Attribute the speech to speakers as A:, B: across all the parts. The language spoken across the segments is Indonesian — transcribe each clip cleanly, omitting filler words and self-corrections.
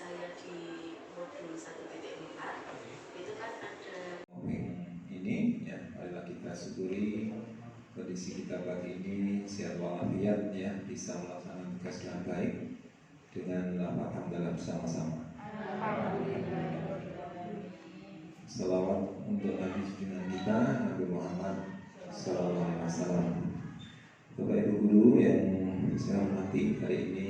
A: saya di modul 1.4 itu kan ada
B: ini ya, marilah kita syukuri kondisi kita pagi ini sehat walafiat ya, bisa melaksanakan tugas dengan baik dengan alhamdulillah bersama-sama. Salawat untuk Nabi junjungan kita Nabi Muhammad SAW. Bapak Ibu Guru yang saya hormati, hari ini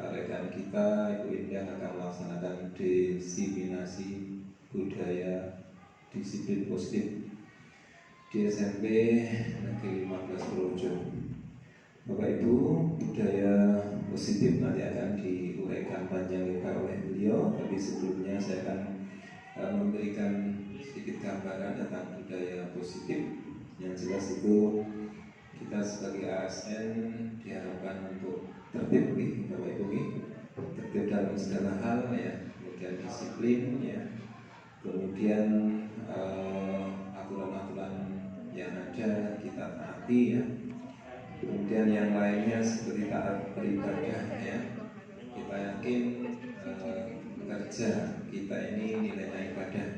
B: rekan kita Ibu Indah akan melaksanakan diseminasi budaya disiplin positif di SMP Negeri 15 Purworejo. Bapak Ibu, budaya positif nanti akan diuraikan panjang lebar oleh beliau, tapi sebelumnya saya akan memberikan sedikit gambaran tentang budaya positif. Yang jelas itu kita sebagai ASN diharapkan untuk tertib, Bapak Ibu, tertib dalam segala hal ya, kemudian disiplin ya, kemudian aturan-aturan yang ada kita taati ya, kemudian yang lainnya seperti taat beribadah ya. Kita yakin kerja kita ini nilainya ibadah.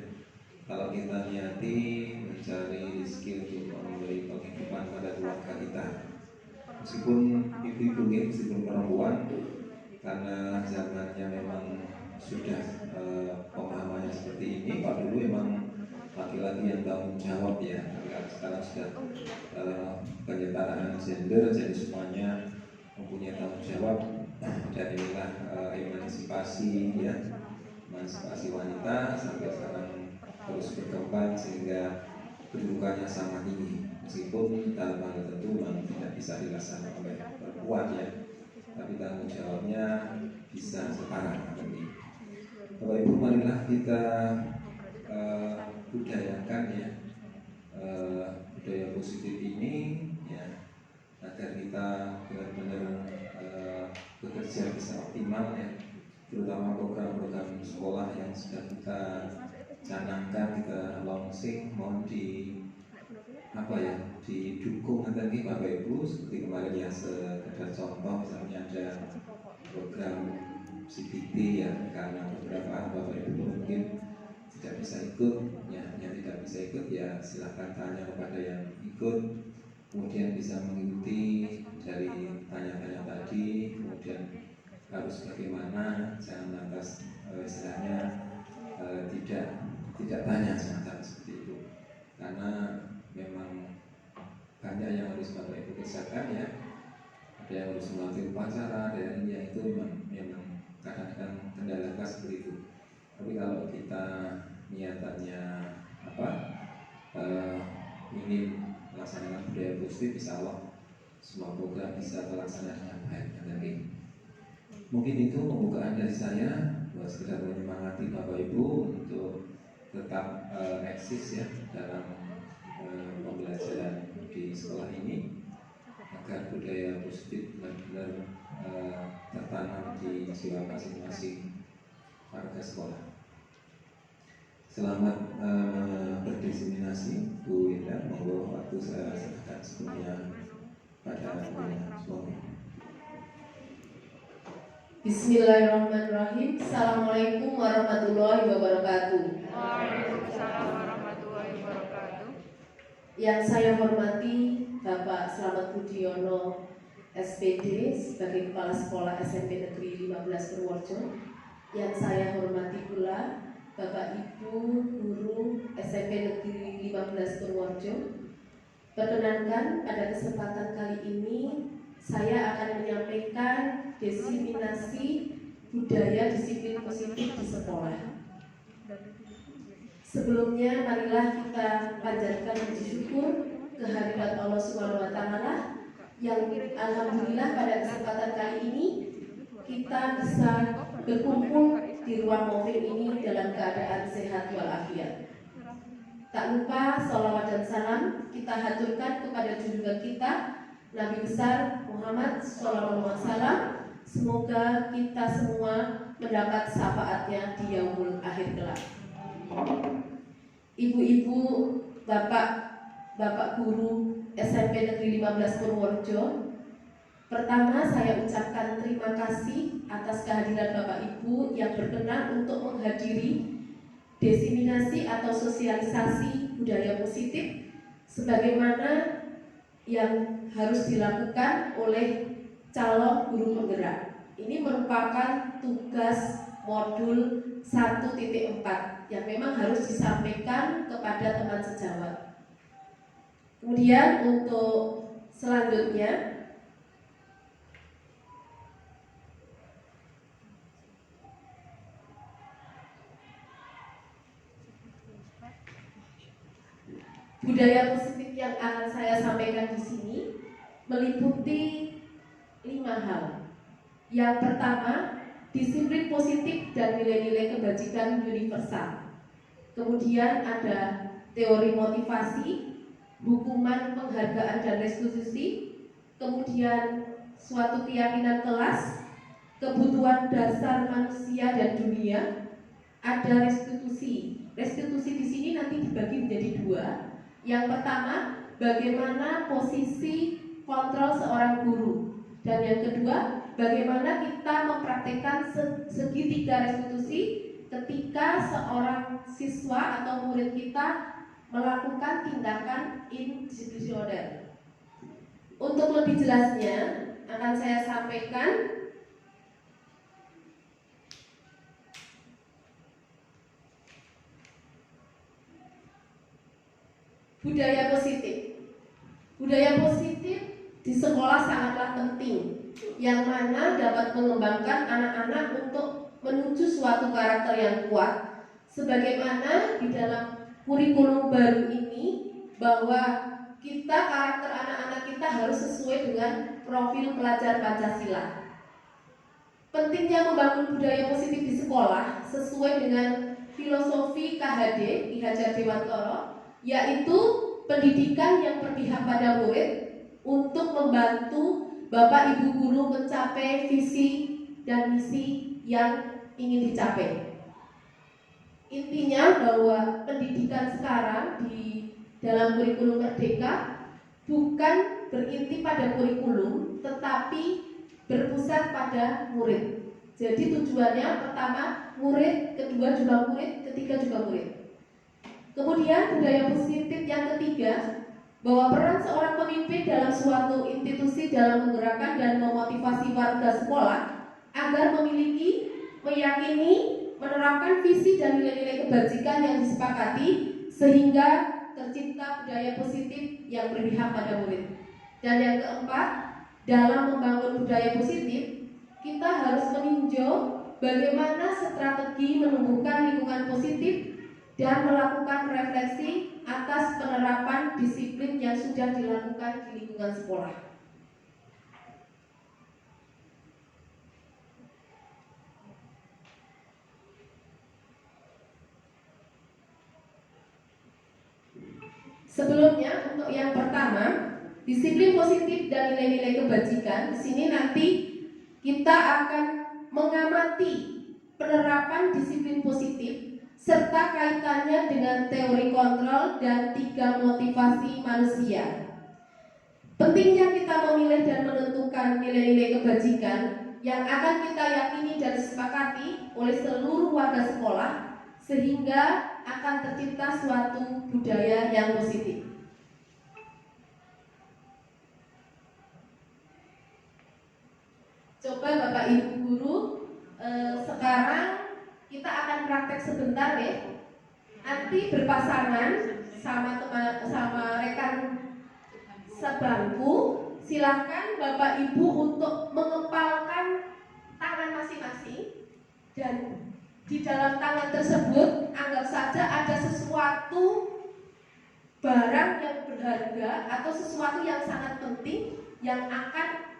B: Kalau kita niati mencari rezeki untuk memberi penghidupan pada keluarga kita, meskipun ibu-ibu, meskipun perempuan, karena zamannya memang sudah pemahamannya seperti ini. Kalau dulu memang laki-laki yang tanggung jawab ya, sekarang sudah penyetaraan gender, jadi semuanya mempunyai tanggung jawab. Dan inilah emansipasi ya, emansipasi wanita sampai sekarang terus berkembang sehingga kedudukannya sangat tinggi, meskipun dalam hal tertentu memang tidak bisa dilaksanakan oleh perempuan ya, tapi tanggung jawabnya bisa setara. Bapak Ibu, marilah kita budayakan ya budaya positif ini ya, agar kita benar-benar bekerja bisa optimal ya, terutama program-program sekolah yang sudah kita canangkan, kita launching, mohon didukung nanti Bapak Ibu, seperti kemarin ya, sekedar contoh misalnya ada program CBT ya, karena beberapa Bapak Ibu mungkin tidak bisa ikut ya, yang tidak bisa ikut ya silahkan tanya kepada yang ikut, kemudian bisa mengikuti dari tanya-tanya tadi, kemudian harus bagaimana, jangan lantas istilahnya tidak tanya semacam seperti itu, karena memang banyak yang harus Bapak Ibu kerjakan ya, ada yang harus melatih upacara, ada yang itu memang kadang-kadang kendala seperti itu. Tapi kalau kita niatannya ingin melaksanakan budaya positif, insya Allah semua program bisa terlaksana dengan baik. Mungkin itu pembukaan dari saya, buat sekedar menyemangati Bapak Ibu untuk tetap eksis ya dalam pembelajaran di sekolah ini, agar budaya positif benar-benar tertanam di jiwa masing-masing warga sekolah. Selamat berdiseminasi Bu Indah, monggo waktu saya serahkan sepenuhnya pada semua.
C: Bismillahirrahmanirrahim. Assalamualaikum warahmatullahi wabarakatuh.
D: Waalaikumsalam warahmatullahi wabarakatuh.
C: Yang saya hormati Bapak Slamet Budiono SPD sebagai Kepala Sekolah SMP Negeri 15 Purworejo. Yang saya hormati pula Bapak Ibu Guru SMP Negeri 15 Purworejo. Perkenankan pada kesempatan kali ini saya akan menyampaikan diseminasi budaya disiplin positif di sekolah. Sebelumnya marilah kita panjatkan puji syukur kehadirat Allah Subhanahu wa taala yang alhamdulillah pada kesempatan kali ini kita bisa berkumpul di ruang Movin ini dalam keadaan sehat walafiat. Tak lupa sholawat dan salam kita haturkan kepada junjungan kita Nabi besar Muhammad SAW. Semoga kita semua mendapat syafaatnya di yaumul akhir kelak. Ibu-ibu, bapak guru SMP Negeri 15 Purworejo, Pertama, saya ucapkan terima kasih atas kehadiran Bapak Ibu yang berkenan untuk menghadiri diseminasi atau sosialisasi budaya positif sebagaimana yang harus dilakukan oleh calon guru penggerak. Ini merupakan tugas modul 1.4 yang memang harus disampaikan kepada teman sejawat. Kemudian untuk selanjutnya, budaya positif yang akan saya sampaikan di sini meliputi 5 hal. Yang pertama, disiplin positif dan nilai-nilai kebajikan universal. Kemudian ada teori motivasi, hukuman, penghargaan dan restitusi. Kemudian suatu keyakinan kelas, kebutuhan dasar manusia dan dunia. Ada restitusi. Restitusi di sini nanti dibagi menjadi 2. Yang pertama, bagaimana posisi kontrol seorang guru. Dan yang kedua, bagaimana kita mempraktikkan segitiga restitusi ketika seorang siswa atau murid kita melakukan tindakan indisipliner. Untuk lebih jelasnya, akan saya sampaikan budaya positif. Budaya positif di sekolah sangatlah penting, yang mana dapat mengembangkan anak-anak untuk menuju suatu karakter yang kuat. Sebagaimana di dalam kurikulum baru ini, bahwa karakter anak-anak kita harus sesuai dengan profil pelajar Pancasila. Pentingnya membangun budaya positif di sekolah sesuai dengan filosofi KHD Ki Hajar Dewantara, yaitu pendidikan yang berpihak pada murid untuk membantu Bapak Ibu guru mencapai visi dan misi yang ingin dicapai. Intinya bahwa pendidikan sekarang di dalam kurikulum Merdeka bukan berinti pada kurikulum, tetapi berpusat pada murid. Jadi tujuannya pertama murid, kedua juga murid, ketiga juga murid. Kemudian budaya positif yang ketiga, bahwa peran seorang pemimpin dalam suatu institusi dalam menggerakkan dan memotivasi warga sekolah agar memiliki, meyakini, menerapkan visi dan nilai-nilai kebajikan yang disepakati sehingga tercipta budaya positif yang berpihak pada murid. Dan yang keempat, dalam membangun budaya positif, kita harus meninjau bagaimana strategi menumbuhkan lingkungan positif dan melakukan refleksi atas penerapan disiplin yang sudah dilakukan di lingkungan sekolah. Sebelumnya, untuk yang pertama, disiplin positif dan nilai-nilai kebajikan. Di sini nanti kita akan mengamati penerapan disiplin positif serta kaitannya dengan teori kontrol dan 3 motivasi manusia. Pentingnya kita memilih dan menentukan nilai-nilai kebajikan yang akan kita yakini dan disepakati oleh seluruh warga sekolah sehingga akan tercipta suatu budaya yang positif. Coba Bapak Ibu guru, sekarang kita akan praktek sebentar ya. Nanti berpasangan sama rekan sebangku. Silahkan Bapak Ibu untuk mengepalkan tangan masing-masing, dan di dalam tangan tersebut anggap saja ada sesuatu barang yang berharga atau sesuatu yang sangat penting yang akan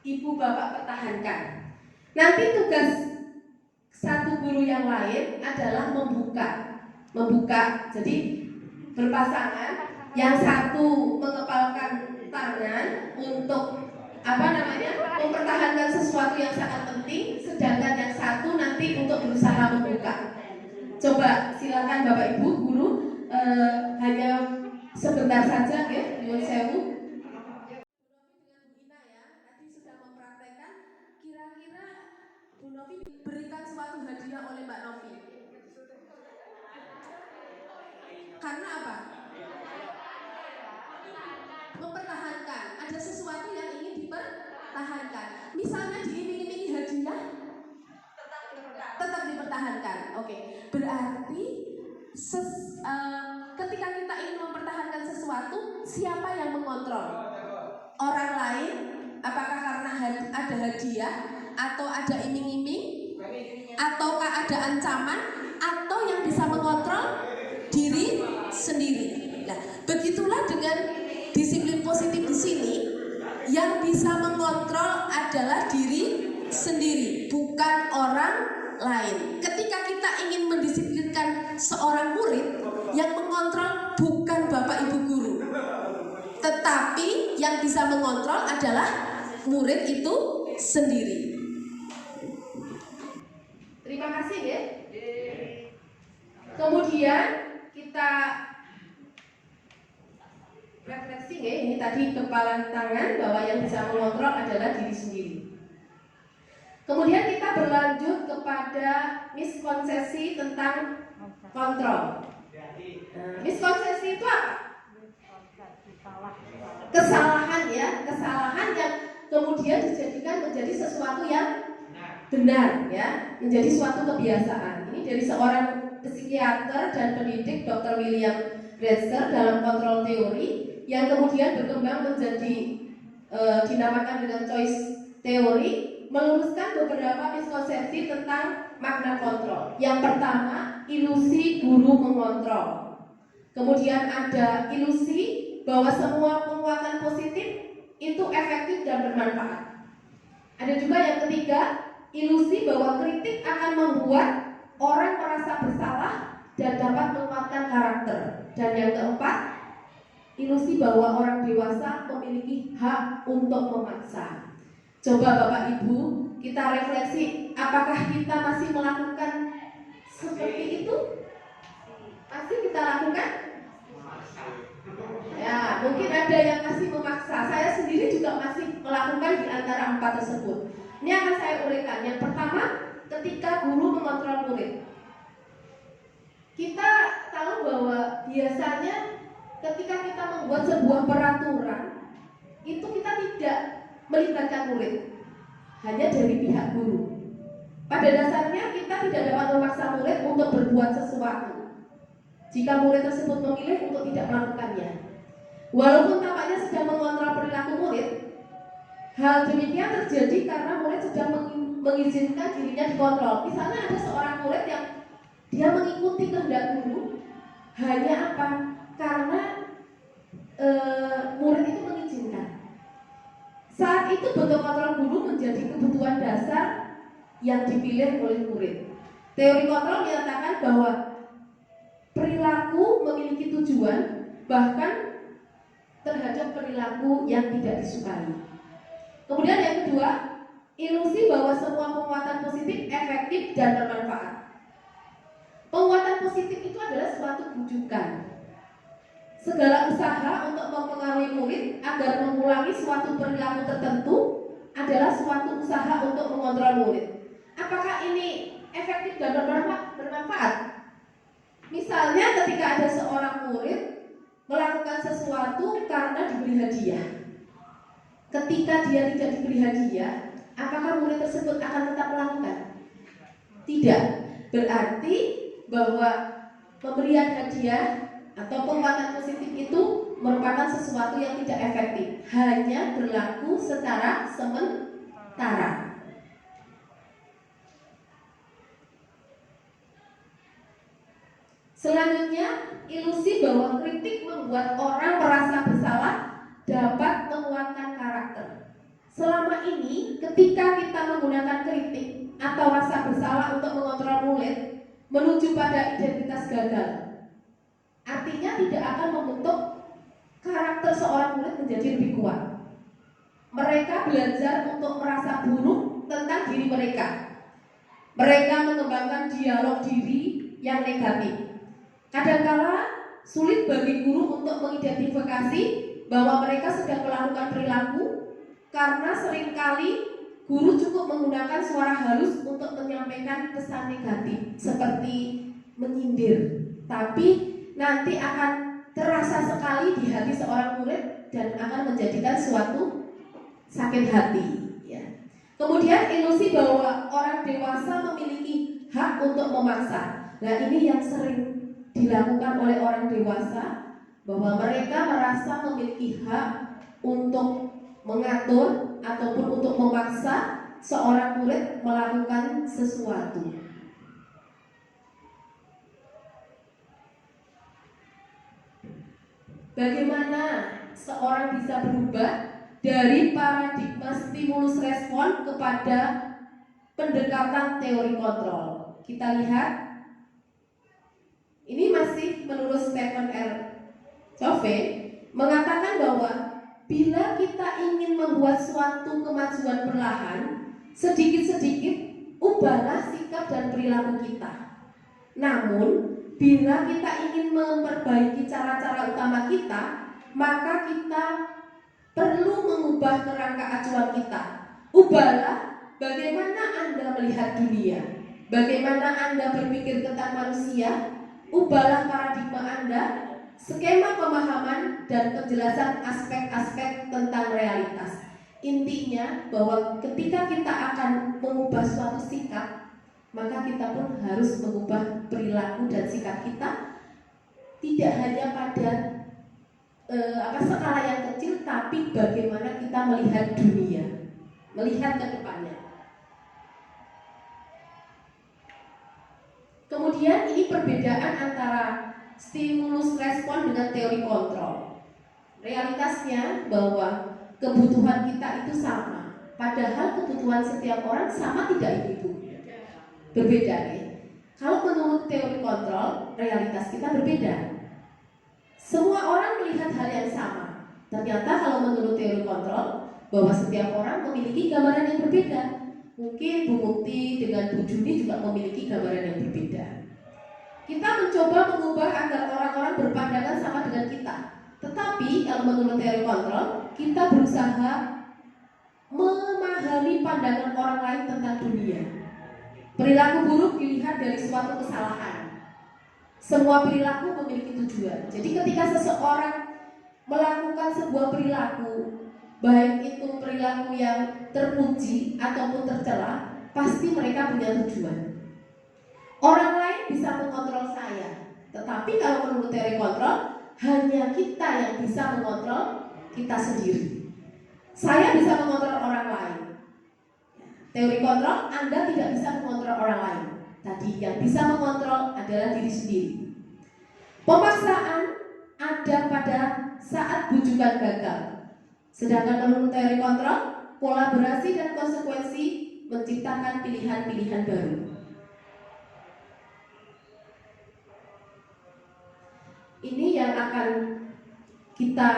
C: Ibu Bapak pertahankan. Nanti tugas satu guru yang lain adalah membuka. Jadi berpasangan, yang satu mengepalkan tangan untuk mempertahankan sesuatu yang sangat penting, sedangkan yang satu nanti untuk berusaha membuka. Coba silakan Bapak Ibu guru, hanya sebentar saja ya, nyuwun sewu. Bu Novi diberikan suatu hadiah oleh Mbak Novi. Karena apa? Mempertahankan. Ada sesuatu yang ingin dipertahankan. Misalnya diiming-imingi hadiah, tetap dipertahankan. Oke. Berarti ketika kita ingin mempertahankan sesuatu, siapa yang mengontrol? Orang lain? Apakah karena ada hadiah atau ada iming-iming, ataukah ada ancaman, atau yang bisa mengontrol diri sendiri? Nah, begitulah dengan disiplin positif di sini, yang bisa mengontrol adalah diri sendiri, bukan orang lain. Ketika kita ingin mendisiplinkan seorang murid, yang mengontrol bukan Bapak Ibu guru, tetapi yang bisa mengontrol adalah murid itu sendiri. Terima kasih ya. Kemudian kita refleksi ya, ini tadi kepalan tangan bahwa yang bisa mengontrol adalah diri sendiri. Kemudian kita berlanjut kepada miskonsepsi tentang kontrol. Miskonsepsi itu apa? Kesalahan ya, kesalahan yang kemudian dijadikan menjadi sesuatu yang benar ya, menjadi suatu kebiasaan. Ini dari seorang psikiater dan pendidik Dr. William Glasser dalam kontrol teori yang kemudian berkembang menjadi dinamakan dengan choice teori, meluruskan beberapa miskonsepsi tentang makna kontrol. Yang pertama, ilusi guru mengontrol. Kemudian ada ilusi bahwa semua penguatan positif itu efektif dan bermanfaat. Ada juga yang ketiga, ilusi bahwa kritik akan membuat orang merasa bersalah dan dapat menguatkan karakter. Dan yang keempat, ilusi bahwa orang dewasa memiliki hak untuk memaksa. Coba Bapak Ibu, kita refleksi, apakah kita masih melakukan seperti itu? Masih kita lakukan? Ya, mungkin ada yang masih memaksa. Saya sendiri juga masih melakukan di antara 4 tersebut. Ini akan saya uraikan. Yang pertama, ketika guru mengontrol murid. Kita tahu bahwa biasanya ketika kita membuat sebuah peraturan, itu kita tidak melibatkan murid, hanya dari pihak guru. Pada dasarnya kita tidak dapat memaksa murid untuk berbuat sesuatu jika murid tersebut memilih untuk tidak melakukannya. Walaupun tampaknya sedang mengontrol perilaku murid, hal demikian terjadi karena murid sedang mengizinkan dirinya dikontrol. Misalnya ada seorang murid yang dia mengikuti kehendak guru, hanya apa? Karena murid itu mengizinkan. Saat itu bentuk kontrol guru menjadi kebutuhan dasar yang dipilih oleh murid. Teori kontrol menyatakan bahwa perilaku memiliki tujuan, bahkan terhadap perilaku yang tidak disukai. Kemudian yang kedua, ilusi bahwa semua penguatan positif efektif dan bermanfaat. Penguatan positif itu adalah suatu bujukan. Segala usaha untuk mempengaruhi murid agar mengulangi suatu perilaku tertentu adalah suatu usaha untuk mengontrol murid. Apakah ini efektif dan bermanfaat? Misalnya ketika ada seorang murid melakukan sesuatu karena diberi hadiah. Ketika dia tidak diberi hadiah, apakah murid tersebut akan tetap melakukan? Tidak. Berarti bahwa pemberian hadiah atau penguatan positif itu merupakan sesuatu yang tidak efektif, hanya berlaku secara sementara. Selanjutnya, ilusi bahwa kritik membuat orang merasa bersalah dapat menguatkan karakter. Selama ini, ketika kita menggunakan kritik atau rasa bersalah untuk mengontrol murid menuju pada identitas gagal, artinya tidak akan membentuk karakter seorang murid menjadi lebih kuat. Mereka belajar untuk merasa buruk tentang diri mereka. Mereka mengembangkan dialog diri yang negatif. Kadangkala sulit bagi guru untuk mengidentifikasi bahwa mereka sedang melakukan perilaku karena seringkali guru cukup menggunakan suara halus untuk menyampaikan pesan negatif seperti menyindir, tapi nanti akan terasa sekali di hati seorang murid dan akan menjadikan suatu sakit hati, ya. Kemudian ilusi bahwa orang dewasa memiliki hak untuk memaksa. Nah, ini yang sering dilakukan oleh orang dewasa, bahwa mereka merasa memiliki hak untuk mengatur ataupun untuk memaksa seorang murid melakukan sesuatu. Bagaimana seorang bisa berubah dari paradigma stimulus respon kepada pendekatan teori kontrol? Kita lihat, ini masih menurut Stephen R. Covey mengatakan bahwa bila kita ingin membuat suatu kemajuan perlahan, sedikit-sedikit ubahlah sikap dan perilaku kita. Namun, bila kita ingin memperbaiki cara-cara utama kita, maka kita perlu mengubah kerangka acuan kita. Ubahlah bagaimana Anda melihat dunia, bagaimana Anda berpikir tentang manusia. Ubahlah paradigma Anda, skema pemahaman dan penjelasan aspek-aspek tentang realitas. Intinya bahwa ketika kita akan mengubah suatu sikap, maka kita pun harus mengubah perilaku dan sikap kita, tidak hanya pada skala yang kecil, tapi bagaimana kita melihat dunia, melihat ke depannya. Kemudian ini perbedaan antara stimulus respon dengan teori kontrol. Realitasnya bahwa kebutuhan kita itu sama, padahal kebutuhan setiap orang sama tidak, Ibu? Berbeda, ya. Kalau menurut teori kontrol, realitas kita berbeda. Semua orang melihat hal yang sama. Ternyata kalau menurut teori kontrol, bahwa setiap orang memiliki gambaran yang berbeda. Mungkin Bu Mukti dengan Bu Juni juga memiliki gambaran yang berbeda. Kita mencoba mengubah agar orang-orang berpandangan sama dengan kita. Tetapi kalau menurut teori kontrol, kita berusaha memahami pandangan orang lain tentang dunia. Perilaku buruk dilihat dari suatu kesalahan. Semua perilaku memiliki tujuan. Jadi ketika seseorang melakukan sebuah perilaku, baik itu perilaku yang terpuji ataupun tercela, pasti mereka punya tujuan. Orang lain bisa mengontrol saya, tetapi kalau menurut teori kontrol, hanya kita yang bisa mengontrol kita sendiri. Saya bisa mengontrol orang lain. Teori kontrol, Anda tidak bisa mengontrol orang lain. Tadi yang bisa mengontrol adalah diri sendiri. Pemaksaan ada pada saat bujukan gagal. Sedangkan menurut teori kontrol, kolaborasi dan konsekuensi menciptakan pilihan-pilihan baru. Ini yang akan kita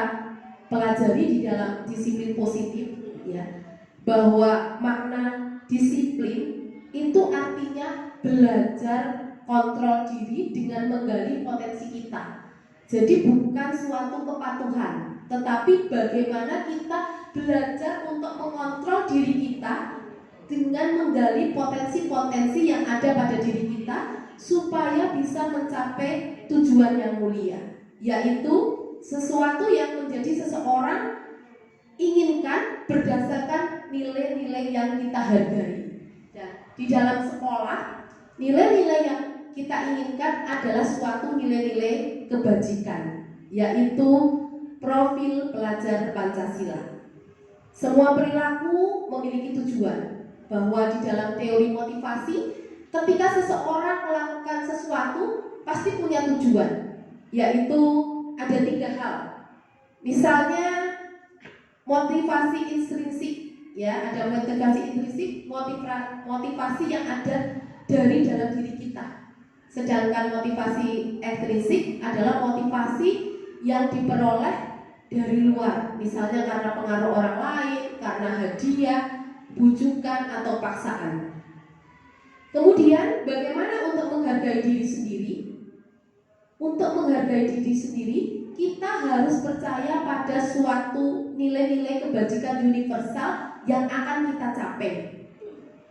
C: pelajari di dalam disiplin positif, ya. Bahwa makna disiplin itu artinya belajar kontrol diri dengan menggali potensi kita. Jadi bukan suatu kepatuhan, tetapi bagaimana kita belajar untuk mengontrol diri kita dengan menggali potensi-potensi yang ada pada diri kita supaya bisa mencapai tujuan yang mulia, yaitu sesuatu yang menjadi seseorang inginkan berdasarkan nilai-nilai yang kita hargai. Dan di dalam sekolah, nilai-nilai yang kita inginkan adalah suatu nilai-nilai kebajikan, yaitu profil pelajar Pancasila. Semua perilaku memiliki tujuan, bahwa di dalam teori motivasi, ketika seseorang melakukan sesuatu pasti punya tujuan, yaitu ada 3 hal. Misalnya motivasi intrinsik, ya, ada motivasi intrinsik, motivasi yang ada dari dalam diri kita. Sedangkan motivasi ekstrinsik adalah motivasi yang diperoleh dari luar, misalnya karena pengaruh orang lain, karena hadiah, bujukan atau paksaan. Kemudian bagaimana untuk menghargai diri sendiri? Untuk menghargai diri sendiri, kita harus percaya pada suatu nilai-nilai kebajikan universal yang akan kita capai.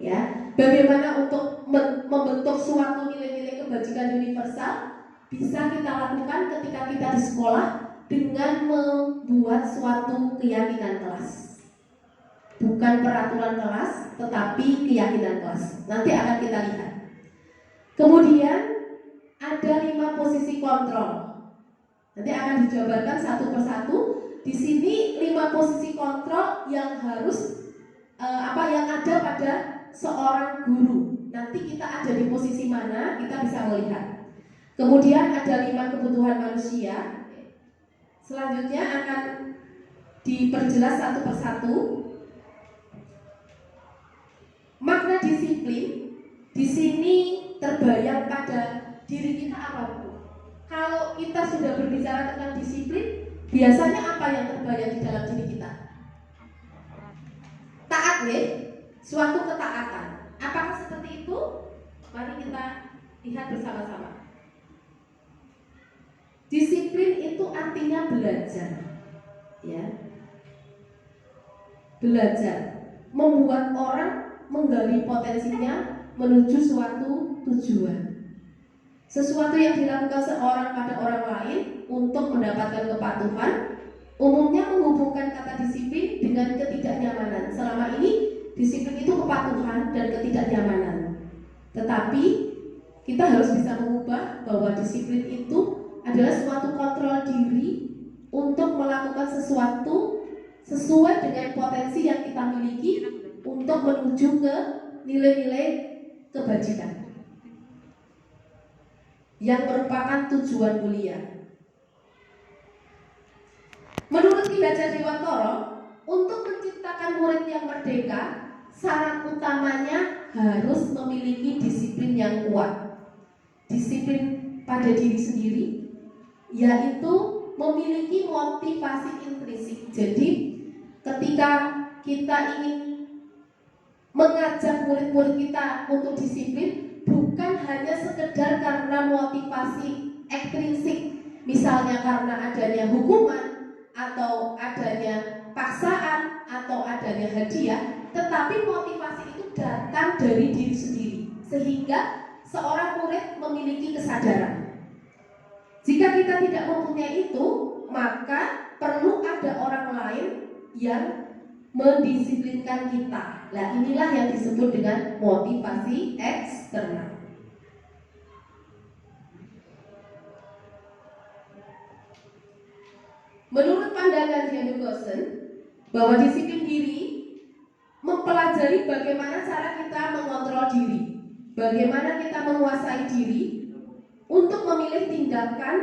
C: Ya, bagaimana untuk membentuk suatu nilai-nilai kebajikan universal bisa kita lakukan ketika kita di sekolah dengan membuat suatu keyakinan kelas. Bukan peraturan kelas, tetapi keyakinan kelas. Nanti akan kita lihat. Kemudian ada 5 posisi kontrol. Nanti akan dijabarkan satu persatu. Di sini 5 posisi kontrol yang harus yang ada pada seorang guru. Nanti kita ada di posisi mana, kita bisa melihat. Kemudian ada 5 kebutuhan manusia. Selanjutnya akan diperjelas satu persatu. Makna disiplin di sini terbayang pada diri kita apa, Bu? Kalau kita sudah berbicara tentang disiplin, biasanya apa yang terbayang di dalam diri kita? Taat, ya? Suatu ketaatan. Apakah seperti itu? Mari kita lihat bersama-sama. Disiplin itu artinya belajar, ya. Belajar membuat orang menggali potensinya menuju suatu tujuan. Sesuatu yang dilakukan seorang pada orang lain untuk mendapatkan kepatuhan umumnya menghubungkan kata disiplin dengan ketidaknyamanan. Selama ini disiplin itu kepatuhan dan ketidaknyamanan. Tetapi kita harus bisa mengubah bahwa disiplin itu adalah suatu kontrol diri untuk melakukan sesuatu sesuai dengan potensi yang kita miliki untuk menuju ke nilai-nilai kebajikan yang merupakan tujuan mulia. Menurut Ki Hajar Dewantara, untuk menciptakan murid yang merdeka, syarat utamanya harus memiliki disiplin yang kuat. Disiplin pada diri sendiri, yaitu memiliki motivasi intrinsik. Jadi, ketika kita ingin mengajak murid-murid kita untuk disiplin, bukan hanya sekedar karena motivasi ekstrinsik, misalnya karena adanya hukuman atau adanya paksaan atau adanya hadiah, tetapi motivasi itu datang dari diri sendiri, sehingga seorang murid memiliki kesadaran. Jika kita tidak mempunyai itu, maka perlu ada orang lain yang mendisiplinkan kita. Nah, inilah yang disebut dengan motivasi eksternal. Menurut pandangan Jean Gossen, bahwa disiplin diri mempelajari bagaimana cara kita mengontrol diri, bagaimana kita menguasai diri untuk memilih tindakan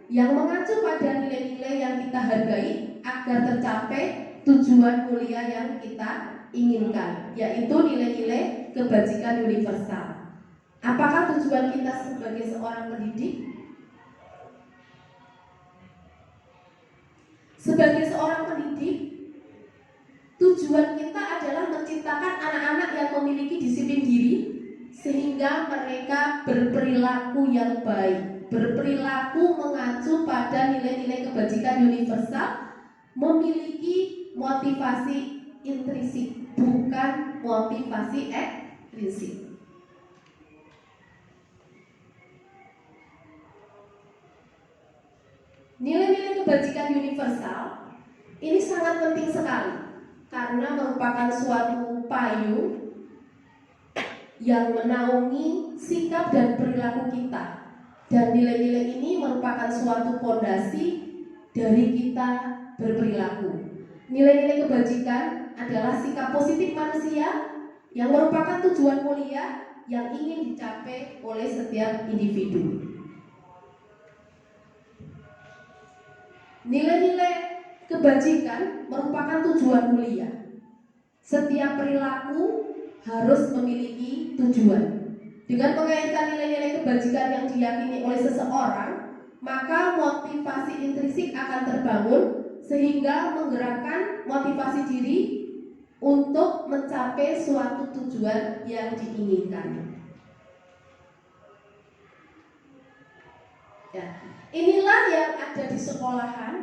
C: yang mengacu pada nilai-nilai yang kita hargai agar tercapai tujuan mulia yang kita inginkan, yaitu nilai-nilai kebajikan universal. Apakah tujuan kita sebagai seorang pendidik? Sebagai seorang pendidik, tujuan kita adalah menciptakan anak-anak yang memiliki disiplin diri sehingga mereka berperilaku yang baik, berperilaku mengacu pada nilai-nilai kebajikan universal, memiliki motivasi intrinsik, bukan motivasi ekstrinsik. Nilai-nilai kebajikan universal ini sangat penting sekali karena merupakan suatu payung yang menaungi sikap dan perilaku kita, dan nilai-nilai ini merupakan suatu fondasi dari kita berperilaku. Nilai-nilai kebajikan adalah sikap positif manusia yang merupakan tujuan mulia yang ingin dicapai oleh setiap individu. Nilai-nilai kebajikan merupakan tujuan mulia. Setiap perilaku harus memiliki tujuan. Dengan mengaitkan nilai-nilai kebajikan yang diyakini oleh seseorang, maka motivasi intrinsik akan terbangun sehingga menggerakkan motivasi diri untuk mencapai suatu tujuan yang diinginkan. Ya. Inilah yang ada di sekolahan,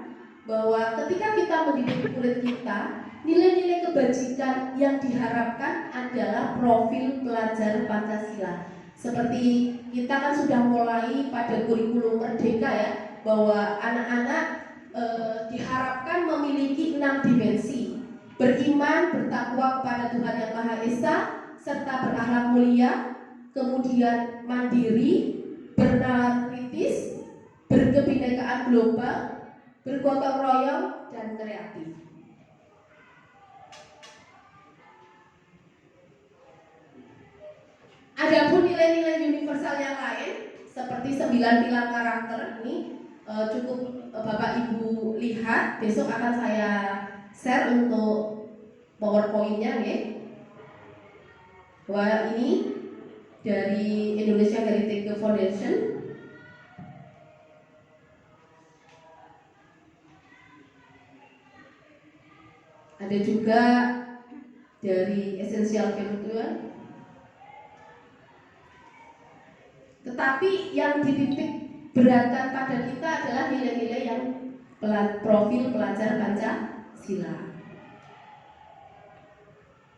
C: bahwa ketika kita mendidik murid kita, nilai-nilai kebajikan yang diharapkan adalah profil pelajar Pancasila. Seperti kita kan sudah mulai pada kurikulum Merdeka ya, bahwa anak-anak diharapkan memiliki 6 dimensi: beriman, bertakwa kepada Tuhan Yang Maha Esa, serta berakhlak mulia, kemudian mandiri, bernalar kritis, berkebinekaan global, bergotong royong, dan kreatif. Adapun nilai-nilai universal yang lain seperti 9 pilar karakter ini cukup Bapak Ibu lihat, besok akan saya share untuk PowerPoint-nya ya. Bahwa ini dari Indonesia Heritage Foundation. Ada juga dari Essential Virtual. Tetapi yang dititik beratkan pada kita adalah nilai-nilai yang profil pelajar Pancasila.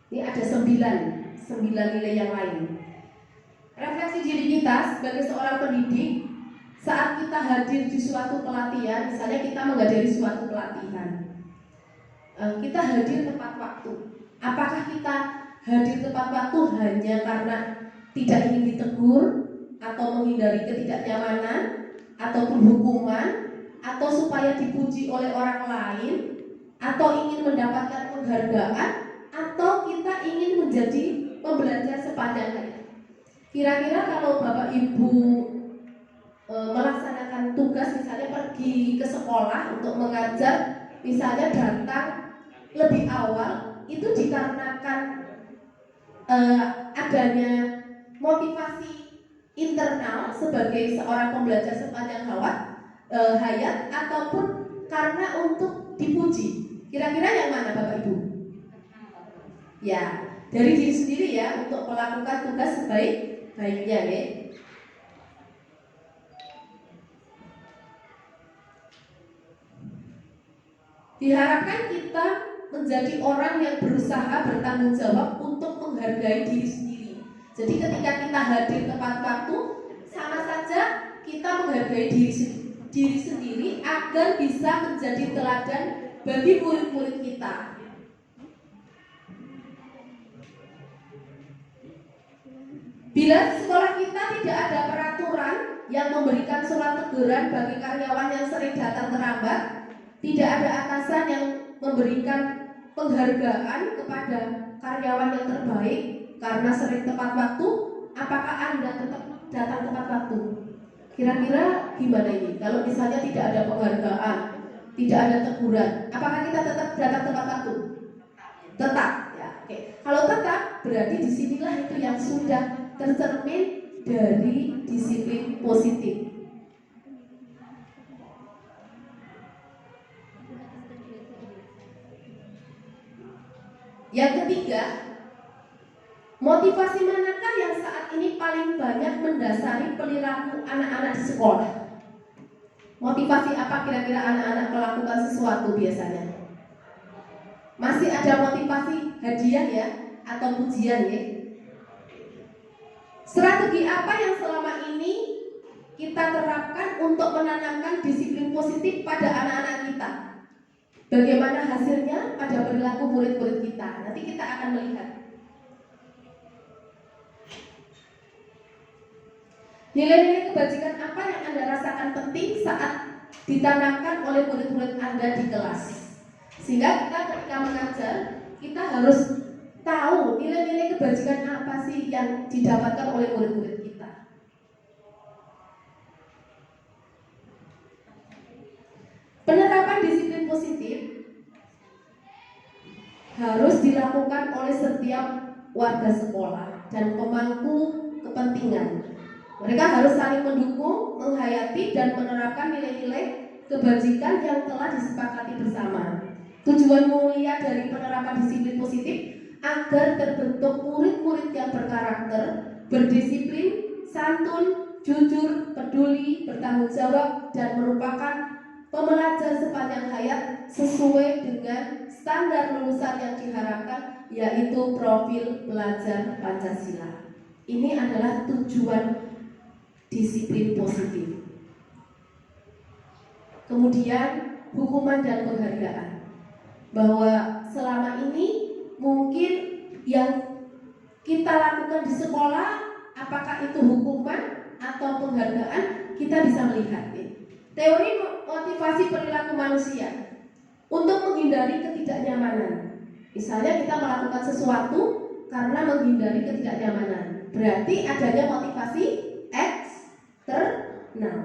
C: Ini ada 9 nilai yang lain. Refleksi diri kita sebagai seorang pendidik saat kita hadir di suatu pelatihan, misalnya kita menghadiri suatu pelatihan, kita hadir tepat waktu. Apakah kita hadir tepat waktu hanya karena tidak ingin ditegur, atau menghindari ketidaknyamanan, ataupun hukuman, atau supaya dipuji oleh orang lain, atau ingin mendapatkan penghargaan, atau kita ingin menjadi pembelajar sepanjang hari? Kira-kira kalau Bapak Ibu melaksanakan tugas, misalnya pergi ke sekolah untuk mengajar, misalnya datang lebih awal, itu dikarenakan adanya motivasi internal sebagai seorang pembelajar sepanjang hayat, ataupun karena untuk dipuji? Kira-kira yang mana Bapak Ibu? Ya, dari diri sendiri ya, untuk melakukan tugas sebaik-baiknya ya. Diharapkan kita menjadi orang yang berusaha bertanggung jawab untuk menghargai diri sendiri. Jadi ketika kita hadir tepat waktu, sama saja kita menghargai diri sendiri agar bisa menjadi teladan bagi murid-murid kita. Bila di sekolah kita tidak ada peraturan yang memberikan surat teguran bagi karyawan yang sering datang terlambat, tidak ada atasan yang memberikan penghargaan kepada karyawan yang terbaik karena sering tepat waktu, apakah Anda tetap datang tepat waktu? Kira-kira gimana ini? Kalau misalnya tidak ada penghargaan, tidak ada teguran, apakah kita tetap datang tepat waktu? Tetap, ya. Oke. Kalau tetap, berarti disinilah itu yang sudah tercermin dari disiplin positif. Yang ketiga, motivasi manakah yang saat ini paling banyak mendasari perilaku anak-anak di sekolah? Motivasi apa kira-kira anak-anak melakukan sesuatu biasanya? Masih ada motivasi hadiah ya, atau pujian ya? Strategi apa yang selama ini kita terapkan untuk menanamkan disiplin positif pada anak-anak kita? Bagaimana hasilnya pada perilaku murid-murid kita? Nanti kita akan melihat. Nilai-nilai kebajikan apa yang Anda rasakan penting saat ditanamkan oleh murid-murid Anda di kelas? Sehingga kita ketika mengajar, kita harus tahu nilai-nilai kebajikan apa sih yang didapatkan oleh murid-murid kita. Penerapan disiplin positif harus dilakukan oleh setiap warga sekolah dan pemangku kepentingan. Mereka harus saling mendukung, menghayati, dan menerapkan nilai-nilai kebajikan yang telah disepakati bersama. Tujuan mulia dari penerapan disiplin positif agar terbentuk murid-murid yang berkarakter, berdisiplin, santun, jujur, peduli, bertanggung jawab, dan merupakan pembelajar sepanjang hayat sesuai dengan standar lulusan yang diharapkan, yaitu profil pelajar Pancasila. Ini adalah tujuan disiplin positif. Kemudian hukuman dan penghargaan, bahwa selama ini mungkin yang kita lakukan di sekolah, apakah itu hukuman atau penghargaan, kita bisa melihat teori motivasi perilaku manusia untuk menghindari ketidaknyamanan. Misalnya kita melakukan sesuatu karena menghindari ketidaknyamanan, berarti adanya motivasi eksternal.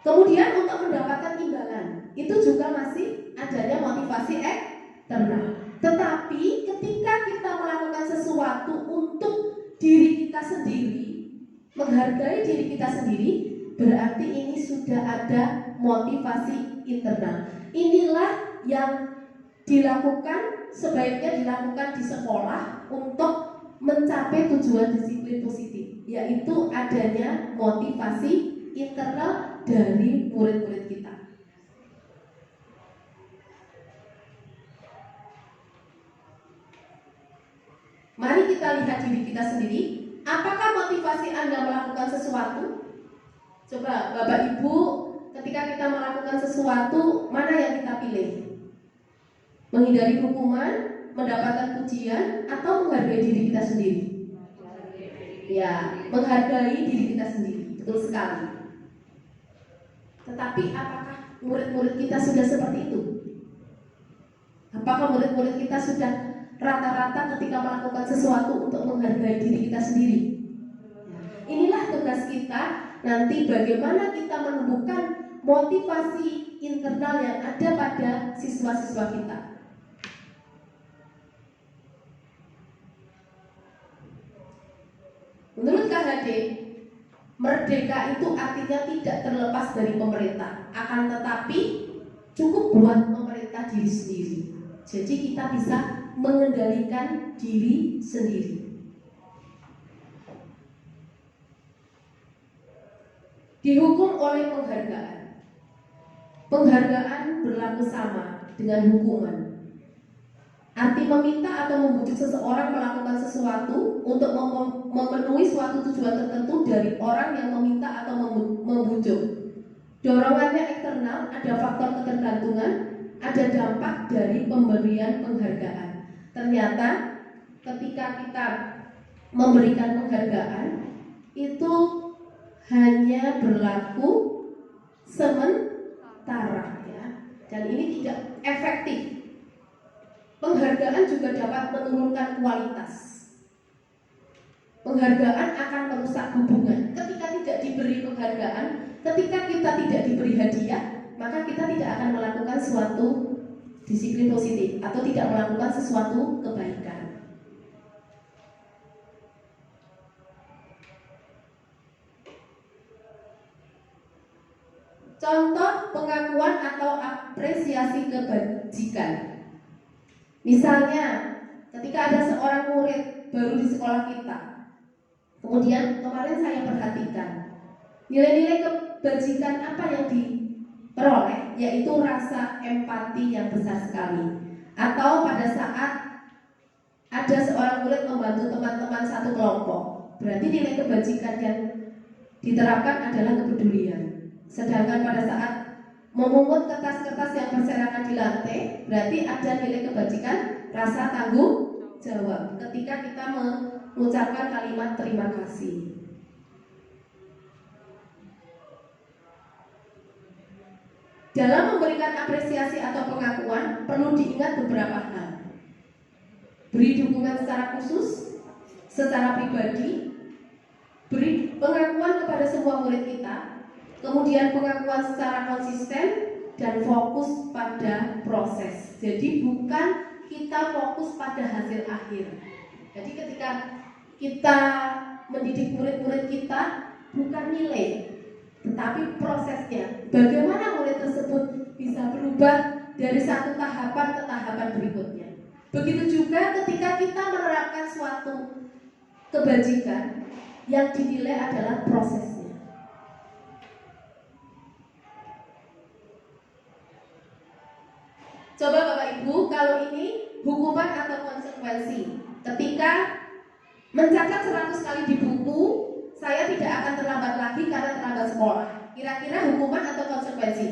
C: Kemudian untuk mendapatkan imbalan, itu juga masih adanya motivasi eksternal. Tetapi ketika kita melakukan sesuatu untuk diri kita sendiri, menghargai diri kita sendiri, berarti ini sudah ada motivasi internal. Inilah yang dilakukan, sebaiknya dilakukan di sekolah untuk mencapai tujuan disiplin positif, yaitu adanya motivasi internal dari murid-murid kita. Mari kita lihat diri kita sendiri. Apakah motivasi Anda melakukan sesuatu? Coba Bapak Ibu, ketika kita melakukan sesuatu, mana yang kita pilih? Menghindari hukuman, mendapatkan pujian, atau menghargai diri kita sendiri? Ya, menghargai diri kita sendiri, betul sekali. Tetapi apakah murid-murid kita sudah seperti itu? Apakah murid-murid kita sudah rata-rata ketika melakukan sesuatu untuk menghargai diri kita sendiri? Inilah tugas kita nanti, bagaimana kita menumbuhkan motivasi internal yang ada pada siswa-siswa kita. Menurut KHD, merdeka itu artinya tidak terlepas dari pemerintah, akan tetapi cukup buat pemerintah diri sendiri. Jadi kita bisa mengendalikan diri sendiri. Dihukum oleh penghargaan. Penghargaan berlaku sama dengan hukuman. Arti meminta atau membujuk seseorang melakukan sesuatu untuk memenuhi suatu tujuan tertentu dari orang yang meminta atau membujuk. Dorongannya eksternal, ada faktor ketergantungan, ada dampak dari pemberian penghargaan. Ternyata ketika kita memberikan penghargaan, itu hanya berlaku sementara, ya, dan ini tidak efektif. Penghargaan juga dapat menurunkan kualitas. Penghargaan akan merusak hubungan. Ketika tidak diberi penghargaan, ketika kita tidak diberi hadiah, maka kita tidak akan melakukan suatu disiplin positif atau tidak melakukan sesuatu kebaikan. Contoh pengakuan atau apresiasi kebajikan. Misalnya, ketika ada seorang murid baru di sekolah kita, kemudian kemarin saya perhatikan nilai-nilai kebajikan apa yang diperoleh, yaitu rasa empati yang besar sekali. Atau pada saat ada seorang murid membantu teman-teman satu kelompok, berarti nilai kebajikan yang diterapkan adalah kepedulian. Sedangkan pada saat memungut kertas-kertas yang berserakan di lantai, berarti ada nilai kebajikan rasa tanggung jawab ketika kita mengucapkan kalimat terima kasih. Dalam memberikan apresiasi atau pengakuan, perlu diingat beberapa hal. Beri dukungan secara khusus, secara pribadi, beri pengakuan kepada semua murid kita, kemudian pengakuan secara konsisten, dan fokus pada proses. Jadi bukan kita fokus pada hasil akhir. Jadi ketika kita mendidik murid-murid kita, bukan nilai, tetapi prosesnya. Bagaimana murid tersebut bisa berubah dari satu tahapan ke tahapan berikutnya. Begitu juga ketika kita menerapkan suatu kebajikan, yang dinilai adalah prosesnya. Coba Bapak Ibu, kalau ini hukuman atau konsekuensi. Ketika mencatat 100 kali di buku, saya tidak akan terlambat lagi karena terlambat sekolah. Kira-kira hukuman atau konsekuensi?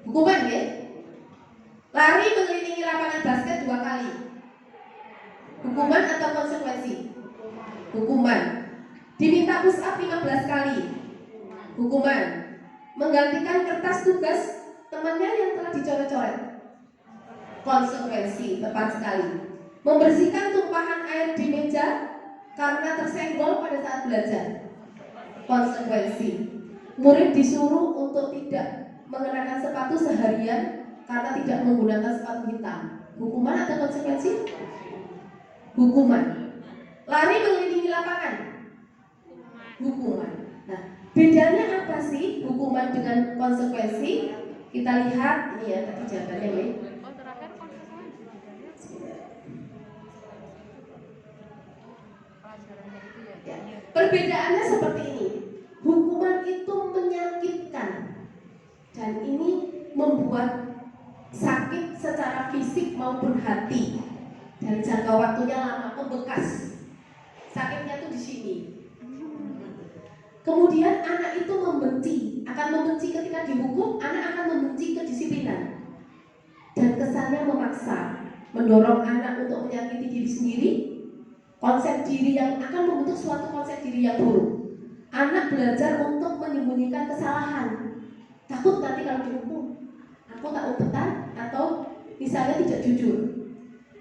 C: Hukuman ya? Lari mengelilingi lapangan basket 2 kali. Hukuman atau konsekuensi? Hukuman. Diminta push up 15 kali. Hukuman. Menggantikan kertas tugas temannya yang telah dicoret-coret. Konsekuensi, tepat sekali. Membersihkan tumpahan air di meja karena tersenggol pada saat belajar. Konsekuensi. Murid disuruh untuk tidak mengenakan sepatu seharian karena tidak menggunakan sepatu hitam. Hukuman atau konsekuensi? Hukuman. Lari mengelilingi lapangan. Hukuman. Nah, bedanya apa sih hukuman dengan konsekuensi? Kita lihat ini ya tadi jawabannya ya.
D: Oh, terakhir konsekuensi. Pelajaran itu ya.
C: Perbedaannya seperti ini. Hukuman itu menyakitkan dan ini membuat sakit secara fisik maupun hati dan jangka waktunya lama, membekas. Sakitnya tuh di sini. Kemudian anak itu akan membenci ketika dihukum, anak akan membenci kedisiplinan dan kesannya memaksa, mendorong anak untuk menyakiti diri sendiri, konsep diri yang akan membentuk suatu konsep diri yang buruk. Anak belajar untuk menyembunyikan kesalahan, takut nanti kalau dihukum aku tak umpetan atau misalnya tidak jujur.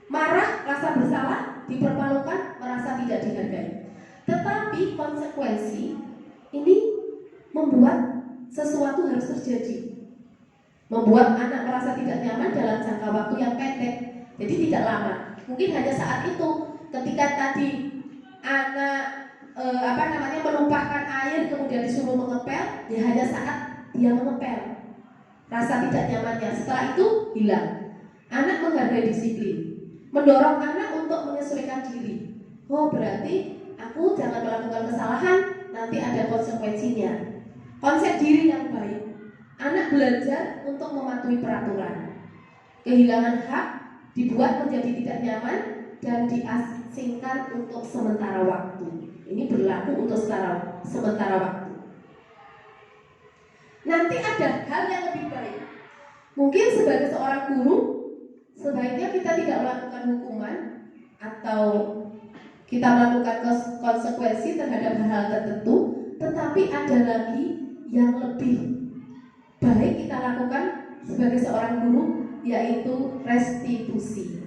C: Marah, rasa bersalah, dipermalukan, merasa tidak dihargai. Tetapi konsekuensi ini membuat sesuatu harus terjadi, membuat anak merasa tidak nyaman dalam jangka waktu yang pendek. Jadi tidak lama, mungkin hanya saat itu. Ketika tadi anak menumpahkan air kemudian disuruh mengepel, ya hanya saat dia mengepel, rasa tidak nyamannya. Setelah itu hilang. Anak menghargai disiplin, mendorong anak untuk menyesuaikan diri. Oh, berarti aku jangan melakukan kesalahan, nanti ada konsekuensinya. Konsep diri yang baik. Anak belajar untuk mematuhi peraturan. Kehilangan hak dibuat menjadi tidak nyaman dan diasingkan untuk sementara waktu. Ini berlaku untuk sementara waktu. Nanti ada hal yang lebih baik. Mungkin sebagai seorang guru, sebaiknya kita tidak melakukan hukuman atau kita melakukan konsekuensi terhadap hal tertentu, tetapi ada lagi yang lebih baik kita lakukan sebagai seorang guru, yaitu restitusi.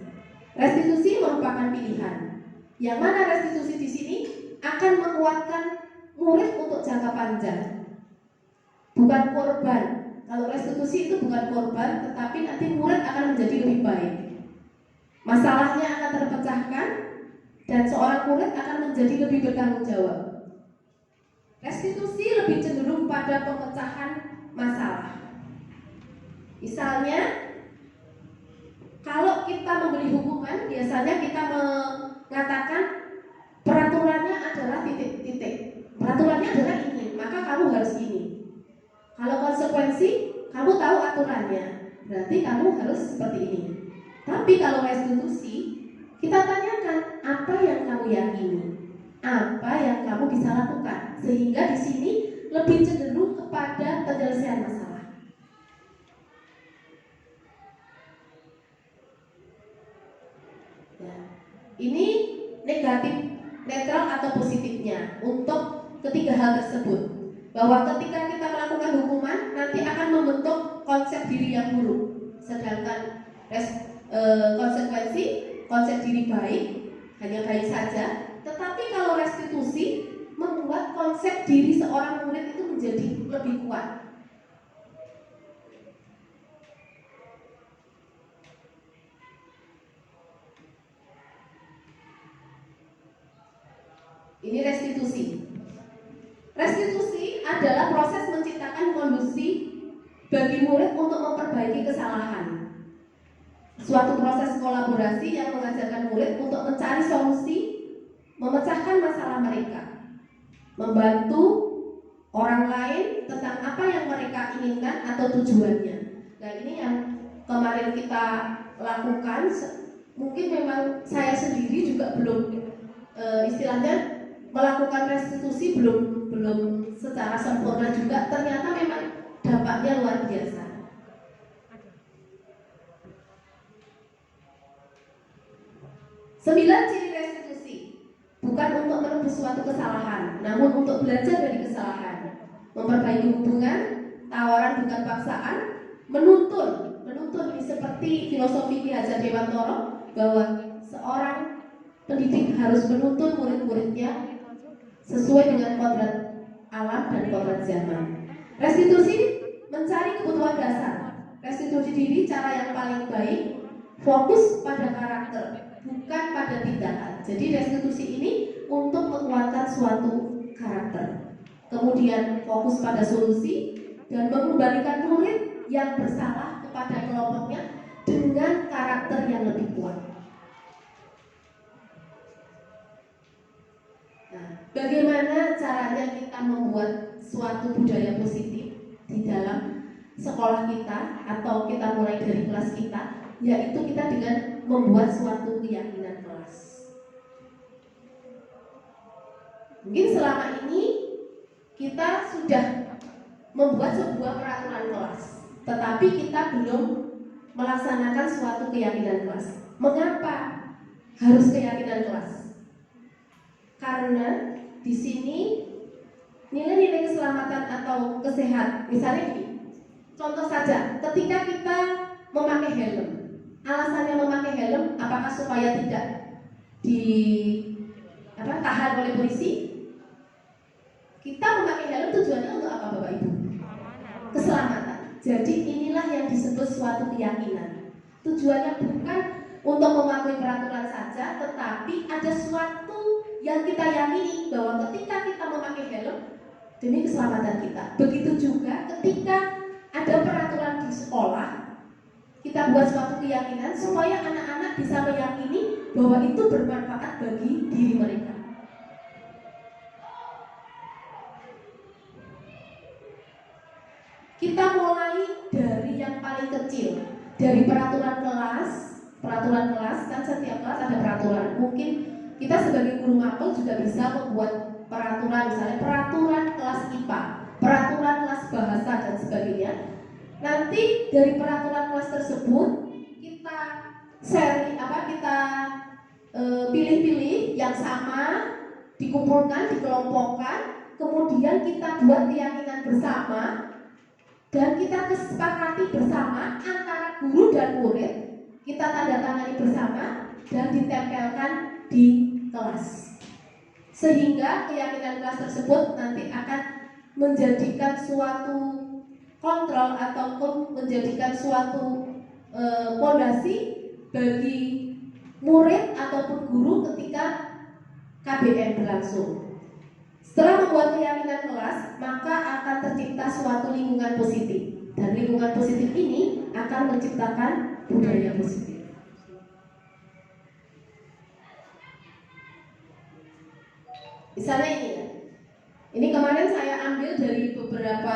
C: Restitusi merupakan pilihan. Yang mana restitusi di sini akan menguatkan murid untuk jangka panjang, bukan korban. Kalau restitusi itu bukan korban, tetapi nanti murid akan menjadi lebih baik. Masalahnya akan terpecahkan dan seorang murid akan menjadi lebih bertanggung jawab. Restitusi lebih cenderung pada pemecahan masalah. Misalnya, kalau kita memberi hukuman, biasanya kita mengatakan peraturannya adalah titik-titik. Peraturannya adalah ini, maka kamu harus ini. Kalau konsekuensi, kamu tahu aturannya, berarti kamu harus seperti ini. Tapi kalau restitusi, kita tanyakan apa yang kamu yakini, apa yang kamu bisa lakukan, sehingga di sini lebih cenderung kepada penyelesaian masalah. Ya. Ini negatif, netral atau positifnya untuk ketiga hal tersebut. Bahwa ketika kita melakukan hukuman, nanti akan membentuk konsep diri yang buruk. Sedangkan konsekuensi, konsep diri baik, hanya baik saja. Tetapi kalau restitusi membuat konsep diri seorang murid itu menjadi lebih kuat. Ini restitusi. Restitusi adalah proses menciptakan kondisi bagi murid untuk memperbaiki kesalahan. Suatu proses kolaborasi yang mengajarkan murid untuk mencari solusi, memecahkan masalah mereka, membantu orang lain tentang apa yang mereka inginkan atau tujuannya. Nah, ini yang kemarin kita lakukan, mungkin memang saya sendiri juga belum istilahnya melakukan restitusi belum secara sempurna juga. Ternyata memang dampaknya luar biasa. Sembilan ciri restitusi bukan untuk menebus suatu kesalahan, namun untuk belajar dari kesalahan, memperbaiki hubungan, tawaran bukan paksaan, menuntun ini seperti filosofi Ki Hajar Dewantara bahwa seorang pendidik harus menuntun murid-muridnya sesuai dengan kodrat alam dan kodrat zaman. Restitusi mencari kebutuhan dasar. Restitusi diri cara yang paling baik, fokus pada karakter, bukan pada tindakan. Jadi restitusi ini untuk menguatkan suatu karakter. Kemudian fokus pada solusi dan mengembalikan murid yang bersalah kepada kelompoknya dengan karakter yang lebih kuat. Nah, bagaimana caranya kita membuat suatu budaya positif di dalam sekolah kita atau kita mulai dari kelas kita, yaitu kita dengan membuat suatu keyakinan kelas. Mungkin selama ini kita sudah membuat sebuah peraturan kelas, tetapi kita belum melaksanakan suatu keyakinan kelas. Mengapa harus keyakinan kelas? Karena di sini nilai-nilai keselamatan atau kesehatan, misalnya gini, contoh saja, ketika kita memakai helm, alasannya memakai helm apakah supaya tidak ditahan oleh polisi? Kita memakai helm tujuannya untuk apa, Bapak Ibu? Keselamatan. Jadi inilah yang disebut suatu keyakinan. Tujuannya bukan untuk mematuhi peraturan saja, tetapi ada suatu yang kita yakini bahwa ketika kita memakai helm demi keselamatan kita. Begitu juga ketika ada peraturan di sekolah, kita buat suatu keyakinan supaya anak-anak bisa meyakini bahwa itu bermanfaat bagi diri mereka. Kita mulai dari yang paling kecil, dari peraturan kelas kan setiap kelas ada peraturan. Mungkin kita sebagai guru mapel juga bisa membuat peraturan, misalnya peraturan kelas IPA, peraturan kelas bahasa dan sebagainya. Nanti dari peraturan kelas tersebut kita pilih-pilih yang sama, dikumpulkan, dikelompokkan, kemudian kita buat keyakinan bersama dan kita kesepakati bersama antara guru dan murid, kita tanda tangani bersama dan ditempelkan di kelas. Sehingga keyakinan kelas tersebut nanti akan menjadikan suatu kontrol ataupun menjadikan suatu fondasi bagi murid ataupun guru ketika KBM berlangsung. Setelah membuat keyakinan kelas, maka akan tercipta suatu lingkungan positif. Dan lingkungan positif ini akan menciptakan budaya positif. Misalnya ini ya. Ini kemarin saya ambil dari beberapa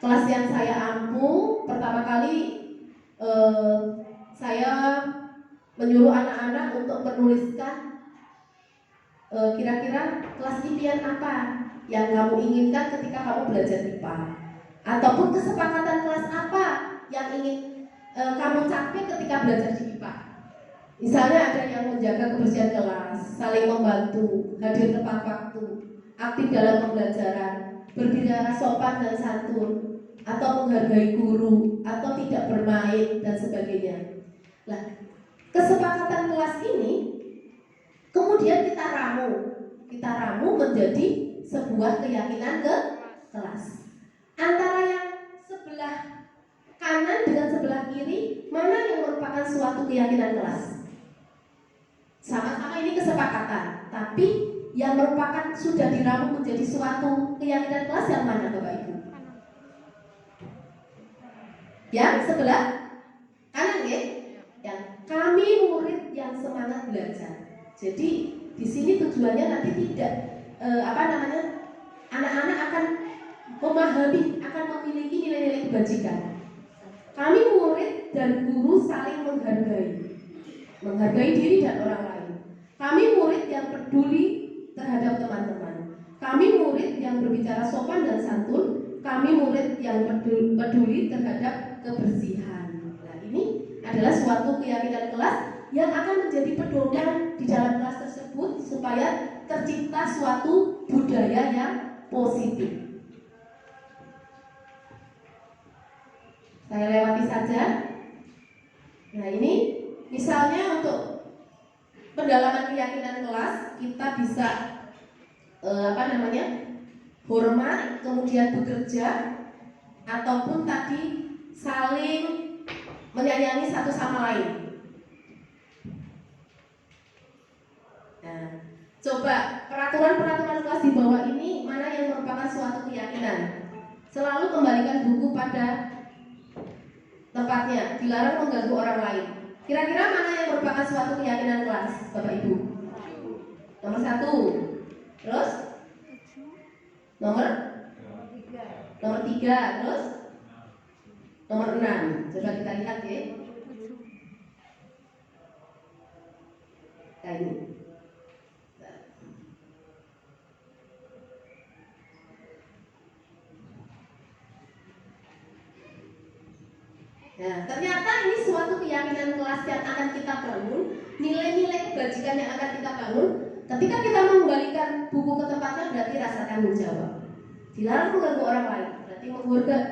C: kelas yang saya ampu. Pertama kali saya menyuruh anak-anak untuk menuliskan kira-kira kelas impian apa yang kamu inginkan ketika kamu belajar IPA, ataupun kesepakatan kelas apa yang ingin kamu capai ketika belajar di IPA. Misalnya ada yang menjaga kebersihan kelas, saling membantu, hadir tepat waktu, aktif dalam pembelajaran, berbicara sopan dan santun, atau menghargai guru, atau tidak bermain dan sebagainya. Nah, kesepakatan kelas ini kemudian kita ramu menjadi sebuah keyakinan ke kelas. Antara yang sebelah kanan dengan sebelah kiri, mana yang merupakan suatu keyakinan kelas? Sama-sama ini kesepakatan, tapi yang merupakan sudah diramu menjadi suatu keyakinan kelas yang mana, Bapak Ibu? Yang sebelah kanan ya? Yang kami murid yang semangat belajar. Jadi di sini tujuannya nanti tidak anak-anak akan memahami, akan memiliki nilai-nilai kebajikan. Kami murid dan guru saling menghargai diri dan orang lain. Kami murid yang peduli terhadap teman-teman. Kami murid yang berbicara sopan dan santun. Kami murid yang peduli terhadap kebersihan. Nah, ini adalah suatu keyakinan kelas yang akan menjadi pedoman di dalam kelas tersebut supaya tercipta suatu budaya yang positif. Saya lewati saja. Nah, ini misalnya untuk pendalaman keyakinan kelas, kita bisa hormat, kemudian bekerja, ataupun tadi saling menyayangi satu sama lain. Nah, coba peraturan-peraturan kelas di bawah ini mana yang merupakan suatu keyakinan? Selalu kembalikan buku pada tempatnya, dilarang mengganggu orang lain. Kira-kira mana yang merupakan suatu keyakinan kelas, Bapak Ibu? Nomor 1. Terus? Nomor 3. Terus? Nomor 6. Coba kita lihat ya. Nah, ini. Nah, ternyata ini suatu keyakinan kelas yang akan kita bangun, nilai-nilai kebajikan yang akan kita bangun. Ketika kita mengembalikan buku ke tempatnya berarti rasa tanggung jawab. Dilarang mengganggu orang lain, berarti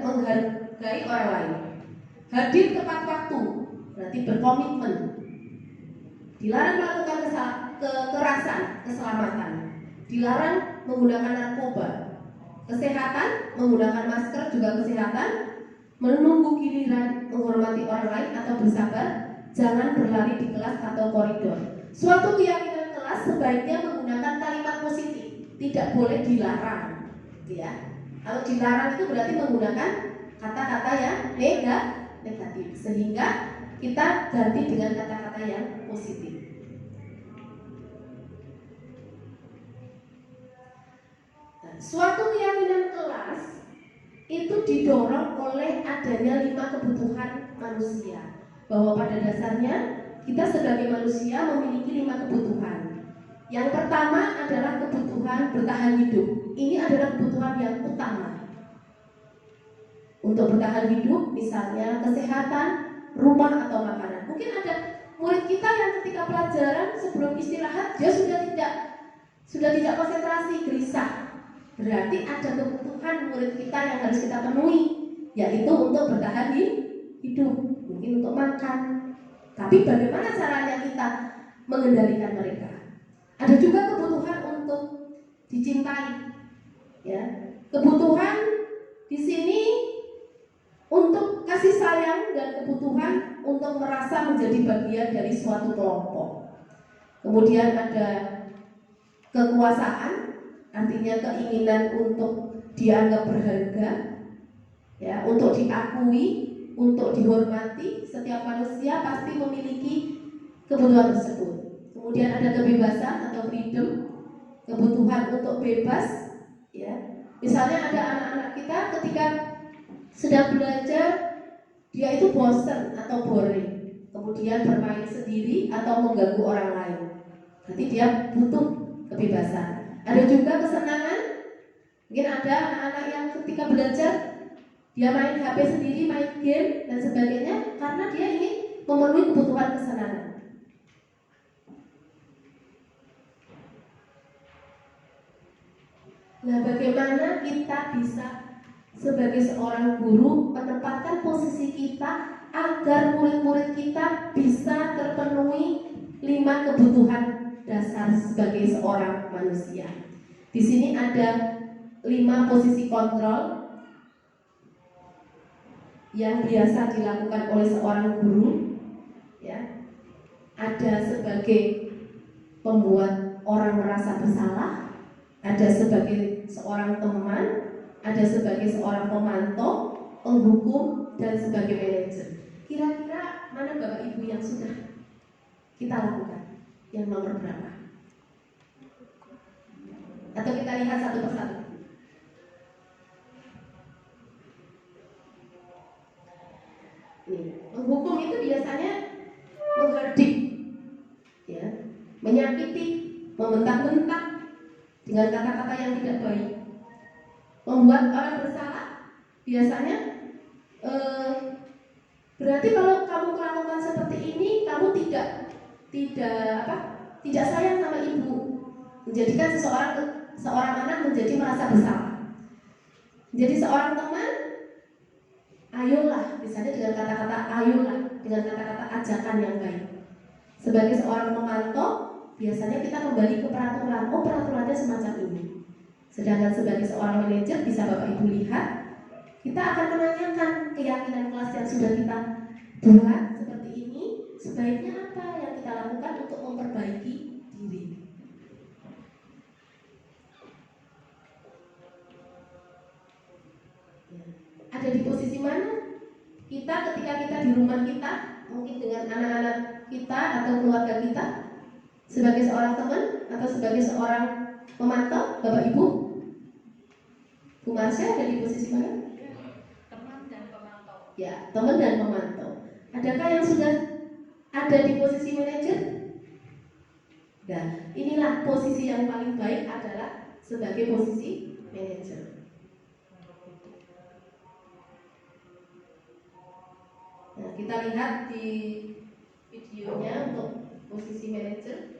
C: menghargai orang lain. Hadir tepat waktu, berarti berkomitmen. Dilarang melakukan kekerasan, keselamatan. Dilarang menggunakan narkoba. Kesehatan, menggunakan masker juga kesehatan. Menunggu giliran, menghormati orang lain atau bersabar, jangan berlari di kelas atau koridor. Suatu keyakinan kelas sebaiknya menggunakan kalimat positif, tidak boleh dilarang, ya. Kalau dilarang itu berarti menggunakan kata-kata yang negatif, sehingga kita ganti dengan kata-kata yang positif. Nah, suatu keyakinan kelas itu didorong oleh adanya 5 kebutuhan manusia, bahwa pada dasarnya kita sebagai manusia memiliki 5 kebutuhan. Yang pertama adalah kebutuhan bertahan hidup. Ini adalah kebutuhan yang utama. Untuk bertahan hidup, misalnya kesehatan, rumah atau makanan. Mungkin ada murid kita yang ketika pelajaran sebelum istirahat dia sudah tidak konsentrasi, gelisah. Berarti ada kebutuhan murid kita yang harus kita penuhi, yaitu untuk bertahan hidup, mungkin untuk makan. Tapi bagaimana caranya kita mengendalikan mereka? Ada juga kebutuhan untuk dicintai, ya. Kebutuhan di sini untuk kasih sayang dan kebutuhan untuk merasa menjadi bagian dari suatu kelompok. Kemudian ada kekuasaan, artinya keinginan untuk dianggap berharga, ya, untuk diakui, untuk dihormati. Setiap manusia pasti memiliki kebutuhan tersebut. Kemudian ada kebebasan atau freedom, kebutuhan untuk bebas, ya. Misalnya ada anak-anak kita ketika sedang belajar, dia itu bosan atau boring, kemudian bermain sendiri atau mengganggu orang lain. Berarti dia butuh kebebasan. Ada juga kesenangan. Mungkin ada anak-anak yang ketika belajar dia main HP sendiri, main game dan sebagainya, karena dia ingin memenuhi kebutuhan kesenangan. Nah, bagaimana kita bisa sebagai seorang guru menempatkan posisi kita agar murid-murid kita bisa terpenuhi 5 kebutuhan dasar sebagai seorang manusia. Di sini ada 5 posisi kontrol yang biasa dilakukan oleh seorang guru, ya. Ada sebagai pembuat orang merasa bersalah, ada sebagai seorang teman, ada sebagai seorang pemantau, penghukum, dan sebagai manajer. Kira-kira mana Bapak Ibu yang sudah kita lakukan? Yang nomor berapa? Atau kita lihat satu persatu? Nih, menghukum itu biasanya menghardik, ya, menyakiti, membentak-bentak dengan kata-kata yang tidak baik, membuat orang bersalah. Biasanya berarti kalau kamu melakukan seperti ini, kamu tidak sayang sama ibu, menjadikan seorang anak menjadi merasa bersalah. Jadi seorang teman, ayolah, misalnya dengan kata-kata ayolah, dengan kata-kata ajakan yang baik. Sebagai seorang pemantau, biasanya kita kembali ke peraturan. Oh, peraturannya semacam ini. Sedangkan sebagai seorang manajer, bisa Bapak Ibu lihat, kita akan menanyakan keyakinan kelas yang sudah kita buat seperti ini, sebaiknya apa yang kita lakukan untuk memperbaiki diri. Ada di posisi mana? Kita ketika kita di rumah kita, mungkin dengan anak-anak kita atau keluarga kita, sebagai seorang teman atau sebagai seorang pemantau, Bapak Ibu, Bu Marsha ada di posisi mana?
A: Teman dan pemantau.
C: Ya, teman dan pemantau. Adakah yang sudah ada di posisi manajer? Nah, inilah posisi yang paling baik adalah sebagai posisi manajer. Nah, kita lihat di videonya untuk posisi manajer.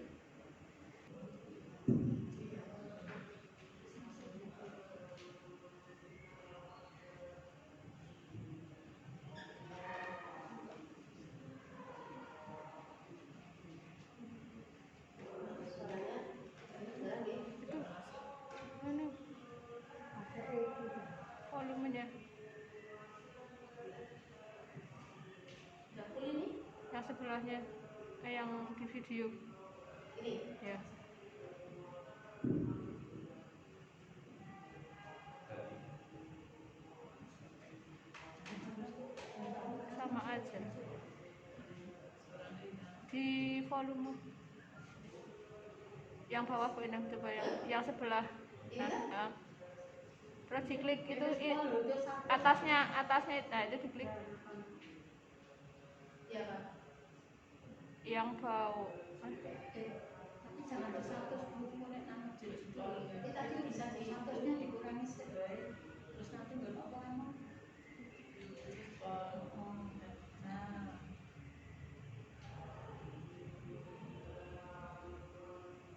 D: Mana? Volumenya. Yang sebelahnya, yang di video.
C: Ini.
D: Ya. Sama aja. Di volume yang bawah Bu Endang, coba yang sebelah. Nah, terus diklik itu atasnya, nah itu diklik.
C: Ya, Pak.
D: Yang bau.
A: Tapi jangan di 100 mulai nang jadi tadi bisa di 100-nya dikurangi sedikit. Terus nanti nggak apa emang. Nah,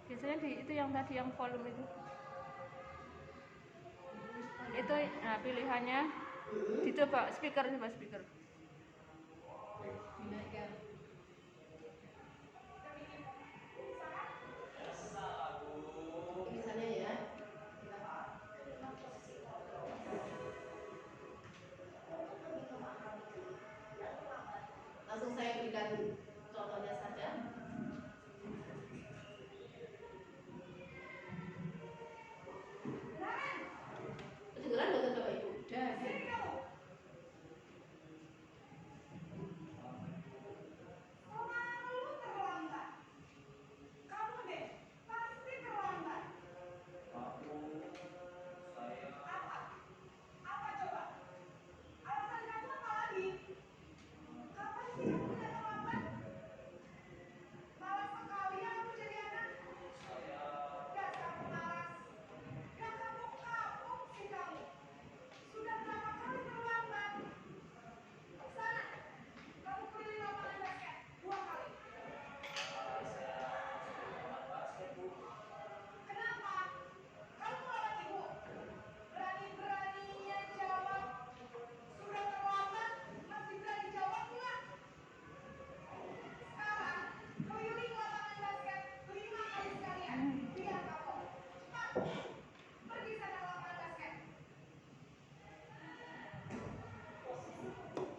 D: Biasanya itu yang tadi yang volume itu nah pilihannya dicoba speaker, coba speaker.
A: dinaikkan.
C: Misalnya ya. Langsung saya berikan contohnya saja. Kedengeran betul Bapak Ibu?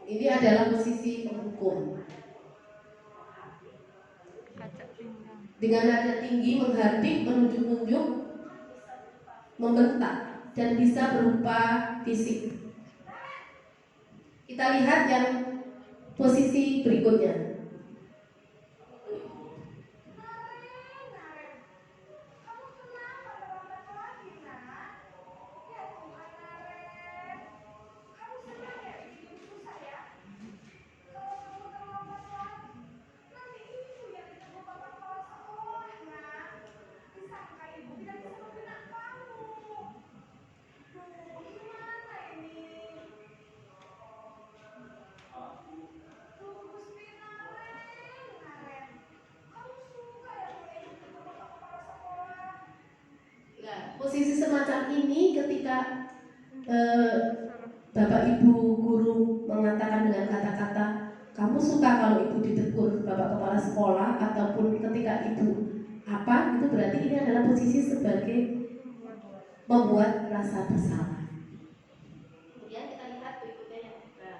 C: Ini adalah posisi penghukum. Dengan nada tinggi, menghardik, menunjuk-nunjuk, membentak, dan bisa berupa fisik. Kita lihat yang posisi berikutnya. posisi semacam ini ketika Bapak Ibu guru mengatakan dengan kata-kata kamu suka kalau ibu ditegur Bapak Kepala Sekolah, ataupun ketika ibu apa, itu berarti ini adalah posisi sebagai membuat rasa bersalah. Kemudian kita lihat berikutnya yang ketiga.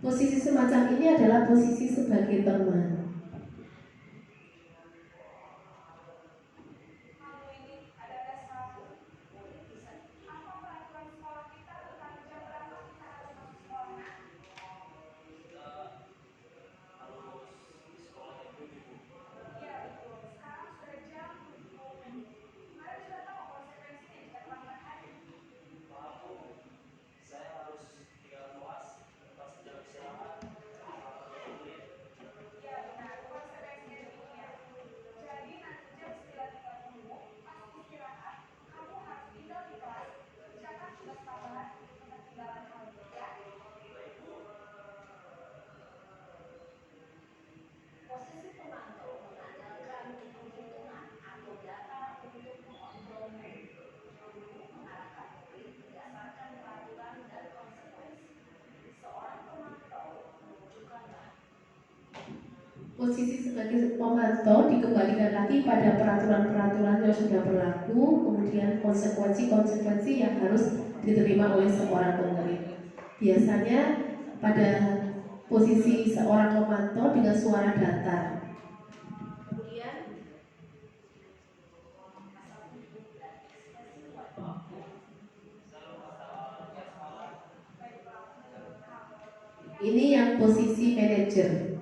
C: Posisi semacam ini adalah posisi sebagai teman. Posisi sebagai pemantau dikembalikan lagi pada peraturan-peraturan yang sudah berlaku, kemudian konsekuensi-konsekuensi yang harus diterima oleh seorang pemerintah. Biasanya pada posisi seorang pemantau dengan suara datar. Kemudian ini yang posisi manajer.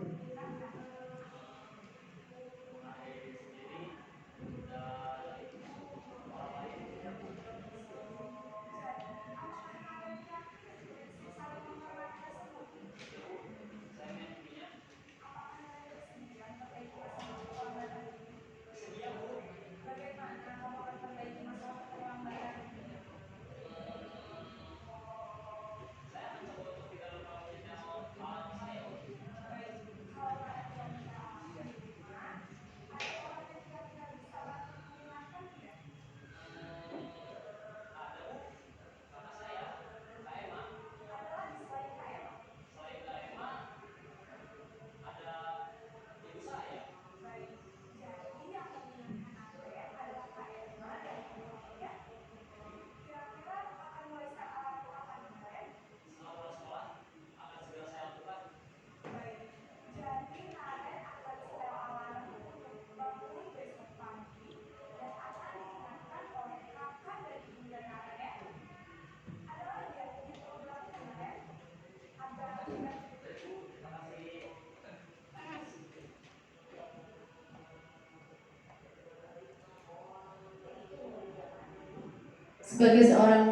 C: Sebagai seorang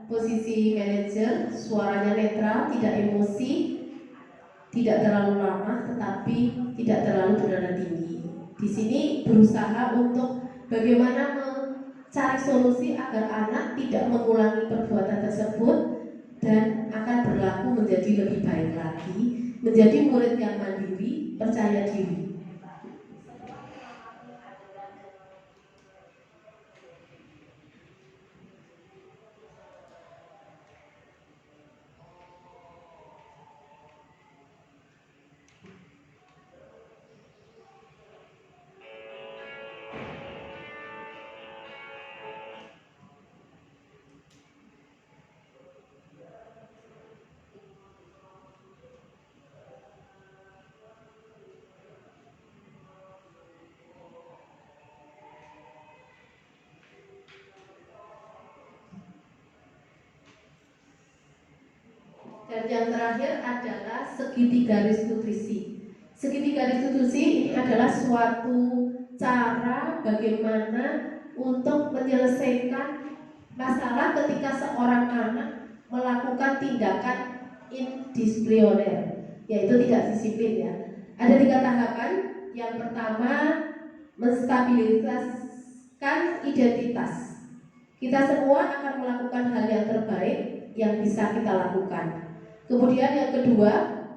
C: posisi manajer, suaranya netral, tidak emosi, tidak terlalu ramah, tetapi tidak terlalu bernada tinggi. Di sini berusaha untuk bagaimana mencari solusi agar anak tidak mengulangi perbuatan tersebut dan akan berlaku menjadi lebih baik lagi, menjadi murid yang mandiri, percaya diri. Dan yang terakhir adalah segitiga restitusi. Segitiga restitusi ini adalah suatu cara bagaimana untuk menyelesaikan masalah ketika seorang anak melakukan tindakan indisipliner, yaitu tidak disiplin ya. Ada 3 tahapan. Yang pertama, menstabilisasikan identitas. Kita semua akan melakukan hal yang terbaik yang bisa kita lakukan. Kemudian yang kedua,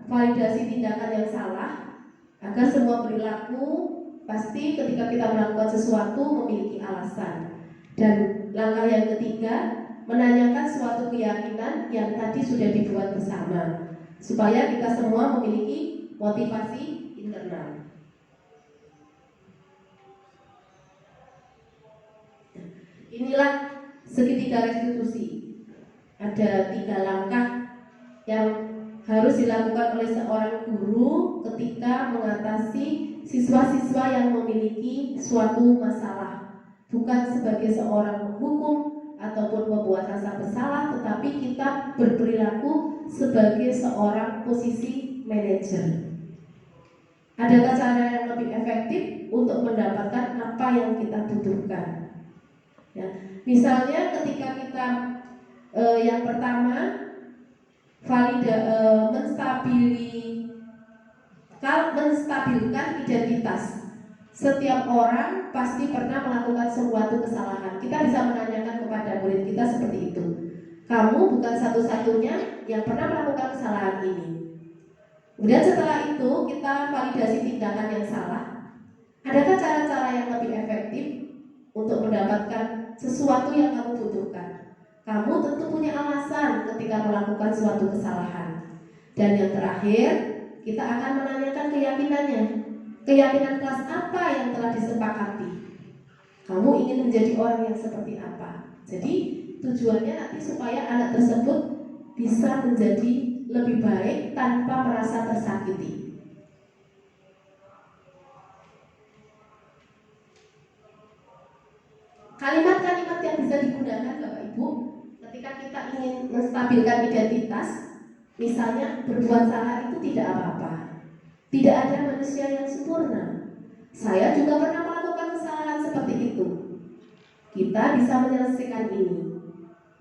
C: validasi tindakan yang salah, agar semua perilaku pasti ketika kita melakukan sesuatu memiliki alasan. Dan langkah yang ketiga, menanyakan suatu keyakinan yang tadi sudah dibuat bersama, supaya kita semua memiliki motivasi internal. Inilah segitiga restitusi. Ada 3 langkah yang harus dilakukan oleh seorang guru ketika mengatasi siswa-siswa yang memiliki suatu masalah. Bukan sebagai seorang penghukum ataupun membuat rasa bersalah, tetapi kita berperilaku sebagai seorang posisi manajer. Adakah cara yang lebih efektif untuk mendapatkan apa yang kita butuhkan? Ya, misalnya ketika kita yang pertama menstabilkan identitas. Setiap orang pasti pernah melakukan suatu kesalahan. Kita bisa menanyakan kepada murid kita seperti itu. Kamu bukan satu-satunya yang pernah melakukan kesalahan ini. Kemudian setelah itu kita validasi tindakan yang salah. Adakah cara-cara yang lebih efektif untuk mendapatkan sesuatu yang kamu butuhkan? Kamu tentu punya alasan ketika melakukan suatu kesalahan. Dan yang terakhir, kita akan menanyakan keyakinannya. Keyakinan kelas apa yang telah disepakati? Kamu ingin menjadi orang yang seperti apa? Jadi tujuannya nanti supaya anak tersebut bisa menjadi lebih baik tanpa merasa tersakiti. Kalimat-kalimat yang bisa digunakan Bapak Ibu ketika kita ingin menstabilkan identitas, misalnya berbuat salah itu tidak apa-apa. Tidak ada manusia yang sempurna. Saya juga pernah melakukan kesalahan seperti itu. Kita bisa menyelesaikan ini.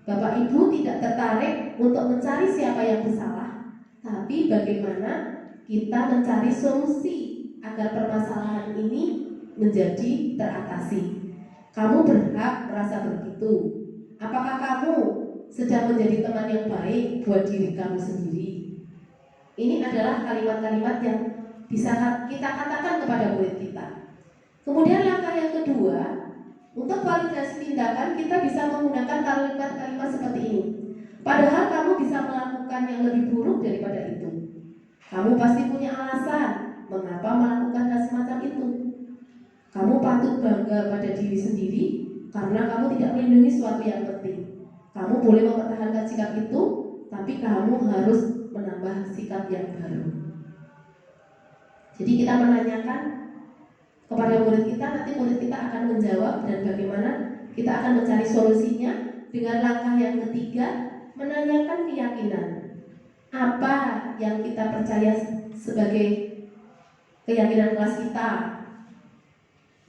C: Bapak Ibu tidak tertarik untuk mencari siapa yang bersalah, tapi bagaimana kita mencari solusi agar permasalahan ini menjadi teratasi. Kamu berhak merasa begitu. Apakah kamu sedang menjadi teman yang baik buat diri kamu sendiri? Ini adalah kalimat-kalimat yang bisa kita katakan kepada murid kita. Kemudian langkah yang kedua, untuk validasi tindakan kita bisa menggunakan kalimat-kalimat seperti ini. Padahal kamu bisa melakukan yang lebih buruk daripada itu. Kamu pasti punya alasan mengapa melakukan hal semacam itu. Kamu patut bangga pada diri sendiri karena kamu tidak melindungi sesuatu yang penting. Kamu boleh mempertahankan sikap itu, tapi kamu harus menambah sikap yang baru. Jadi kita menanyakan kepada murid kita, nanti murid kita akan menjawab, dan bagaimana kita akan mencari solusinya dengan langkah yang ketiga, menanyakan keyakinan. Apa yang kita percaya sebagai keyakinan kelas kita?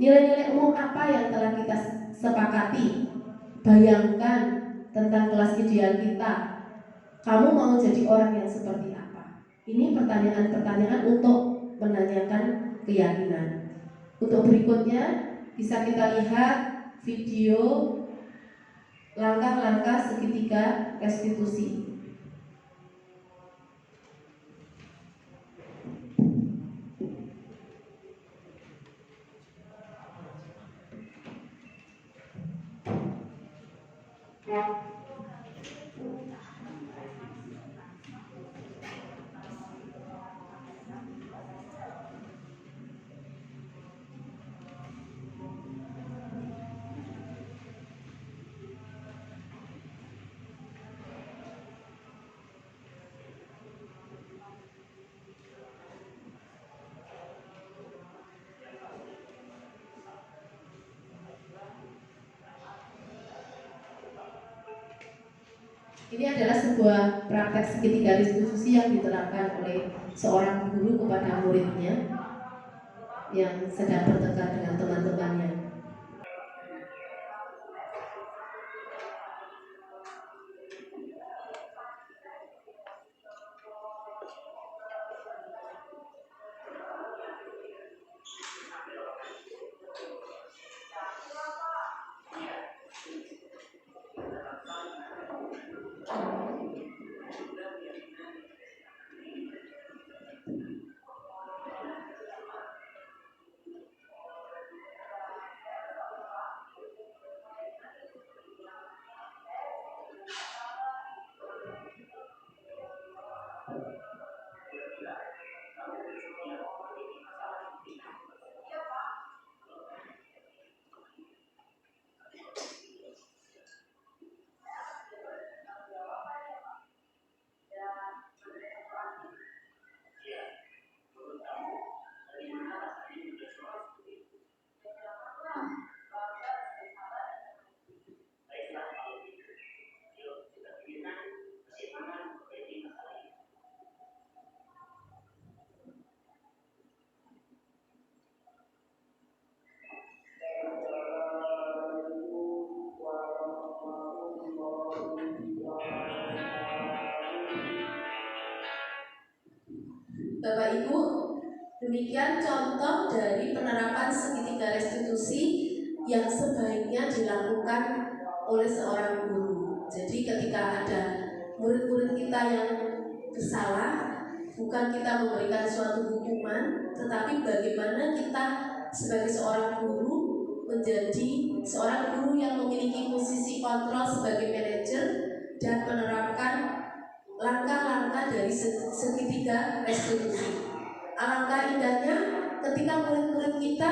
C: Nilai-nilai umum apa yang telah kita sepakati? Bayangkan tentang kelas ideal kita. Kamu mau jadi orang yang seperti apa? Ini pertanyaan-pertanyaan untuk menanyakan keyakinan. Untuk berikutnya bisa kita lihat video langkah-langkah segitiga restitusi. Ini adalah sebuah praktek segitiga restitusi yang diterapkan oleh seorang guru kepada muridnya yang sedang bertengkar dengan teman-temannya. Bapak Ibu, demikian contoh dari penerapan segitiga restitusi yang sebaiknya dilakukan oleh seorang guru. Jadi ketika ada murid-murid kita yang bersalah, bukan kita memberikan suatu hukuman, tetapi bagaimana kita sebagai seorang guru menjadi seorang guru yang memiliki posisi kontrol sebagai manajer dan menerapkan langkah-langkah dari segitiga restitusi. Alangkah indahnya ketika murid-murid kita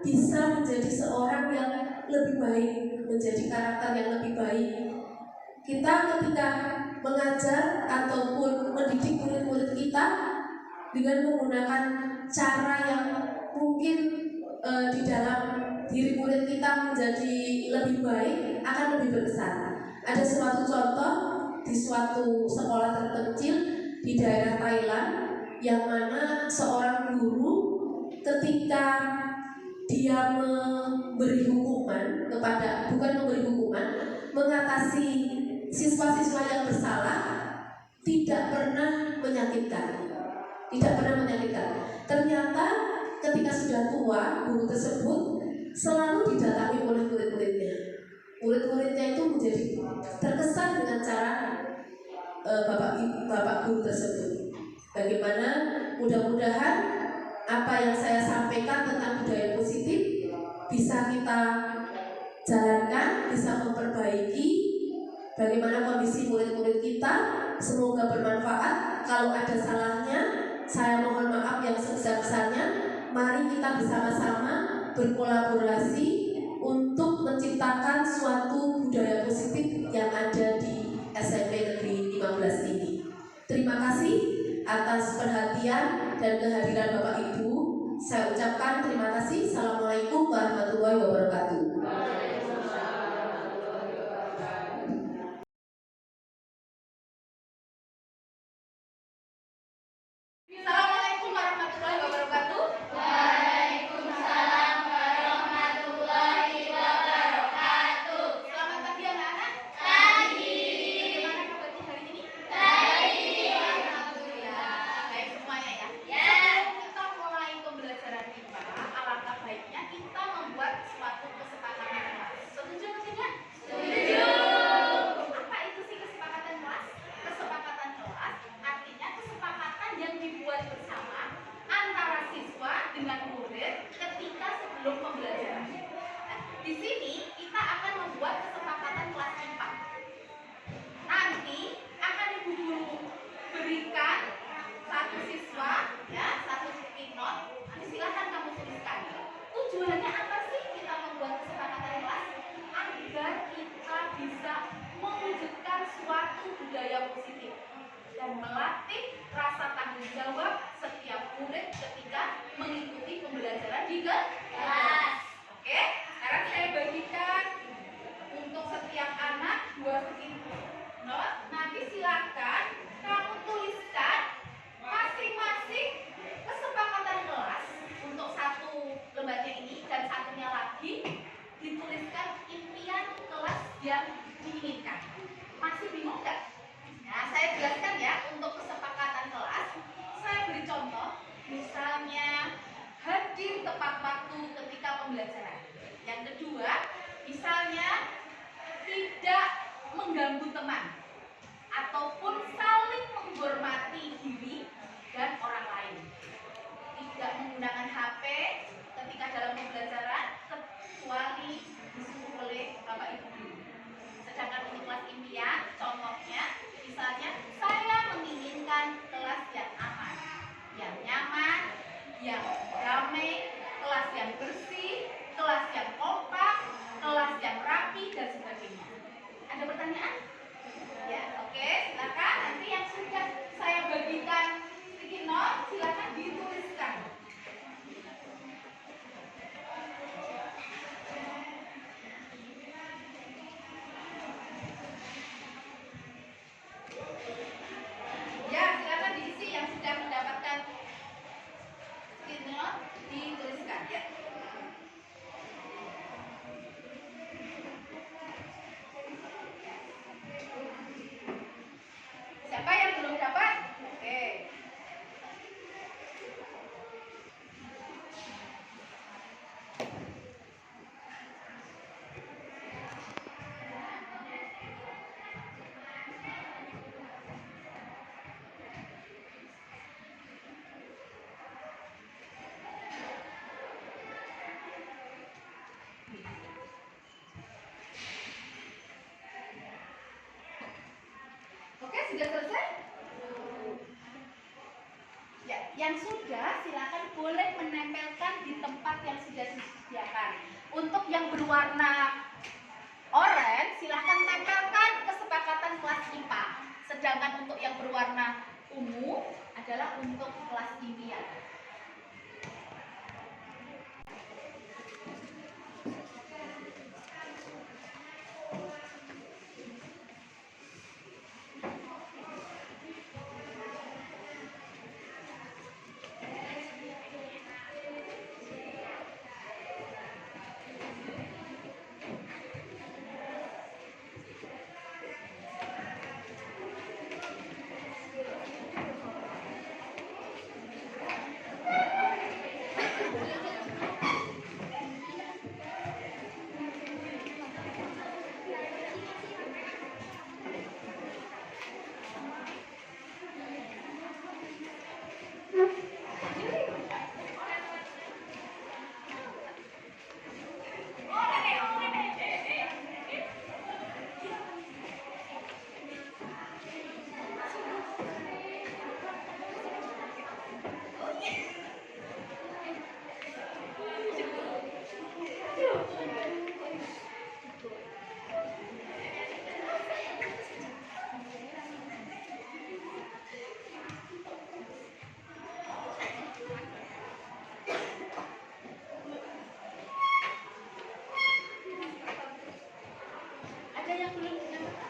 C: bisa menjadi seorang yang lebih baik, menjadi karakter yang lebih baik. Kita ketika mengajar ataupun mendidik murid-murid kita dengan menggunakan cara yang mungkin di dalam diri murid kita menjadi lebih baik, akan lebih berkesan. Ada suatu contoh di suatu sekolah terpencil di daerah Thailand, yang mana seorang guru ketika dia memberi hukuman kepada, bukan memberi hukuman, mengatasi siswa-siswa yang bersalah, tidak pernah menyakitkan. Ternyata ketika sudah tua, guru tersebut selalu didatangi oleh murid-muridnya. Murid-muridnya itu menjadi terkesan dengan cara bapak guru tersebut. Bagaimana mudah-mudahan apa yang saya sampaikan tentang budaya positif bisa kita jalankan, bisa memperbaiki bagaimana kondisi murid-murid kita. Semoga bermanfaat. Kalau ada salahnya, saya mohon maaf yang sebesar-besarnya. Mari kita bersama-sama berkolaborasi untuk menciptakan suatu budaya positif yang ada di SMP Negeri 15 ini. Terima kasih atas perhatian dan kehadiran Bapak Ibu. Saya ucapkan terima kasih. Assalamualaikum warahmatullahi wabarakatuh.
E: Assalamualaikum warahmatullahi wabarakatuh.
F: Waalaikumsalam warahmatullahi wabarakatuh.
E: Selamat pagi anak-anak.
F: Pagi.
E: Bagaimana kabarnya hari ini?
F: Baik.
E: Alhamdulillah. Baik semuanya ya.
F: Ya.
E: Sebelum kita mulai pembelajaran kita, alangkah baiknya kita membuat suatu kesepakatan kelas. Setuju atau tidak?
F: Setuju.
E: Apa itu sih kesepakatan kelas? Kesepakatan kelas artinya kesepakatan yang dibuat bersama antara siswa dengan murid ketika sebelum pembelajaran. Nah, di sini kita akan membuat kesepakatan kelas IPA. Nanti akan Ibu Guru berikan satu siswa, ya, satu sticky note. Nanti silakan kamu tuliskan. Tujuannya apa sih kita membuat kesepakatan kelas? Agar kita bisa mewujudkan suatu budaya positif dan melatih rasa tanggung jawab setiap murid ketika mengikuti pembelajaran di kelas. Oke, sekarang saya bagikan untuk setiap anak 2 sticky note. Misalnya hadir tepat waktu ketika pembelajaran. Yang kedua, misalnya tidak mengganggu teman ataupun saling menghormati diri dan orang lain. Tidak menggunakan HP ketika dalam pembelajaran kecuali disuruh oleh Bapak Ibu guru. Sedangkan untuk kelas impian, contohnya misalnya saya menginginkan kelas yang aman, yang nyaman, yang damai, kelas yang bersih, kelas yang kompak, kelas yang rapi, dan sebagainya. Ada pertanyaan? Ya, oke, silakan. Nanti yang sudah saya bagikan sticky note, silakan dituliskan. Ya, silakan diisi yang sudah mendapatkan sticky note, dituliskan ya. Siapa yang belum dapat? Oke. Oke, sudah selesai? Ya, yang sudah silakan boleh menempelkan di tempat yang sudah disediakan. Untuk yang berwarna oranye silakan tempelkan kesepakatan kelas IPA. Sedangkan untuk yang berwarna ungu adalah untuk kelas kimia. Ada yang belum mendapatkan?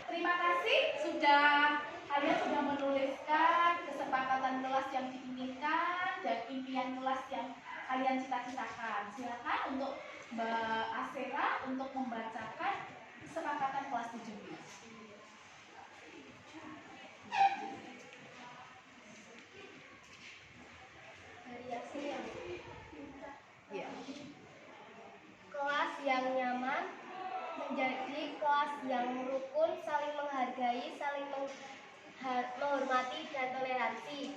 E: Terima kasih kalian sudah menuliskan kesepakatan kelas yang diinginkan dan impian kelas yang kalian cita-citakan. Silakan untuk Mbak Asera untuk membacakan kesepakatan kelas 17.
C: Variasi yang
E: Ya.
C: kelas yang nyaman menjadi kelas yang rukun, saling menghargai, saling menghormati dan toleransi.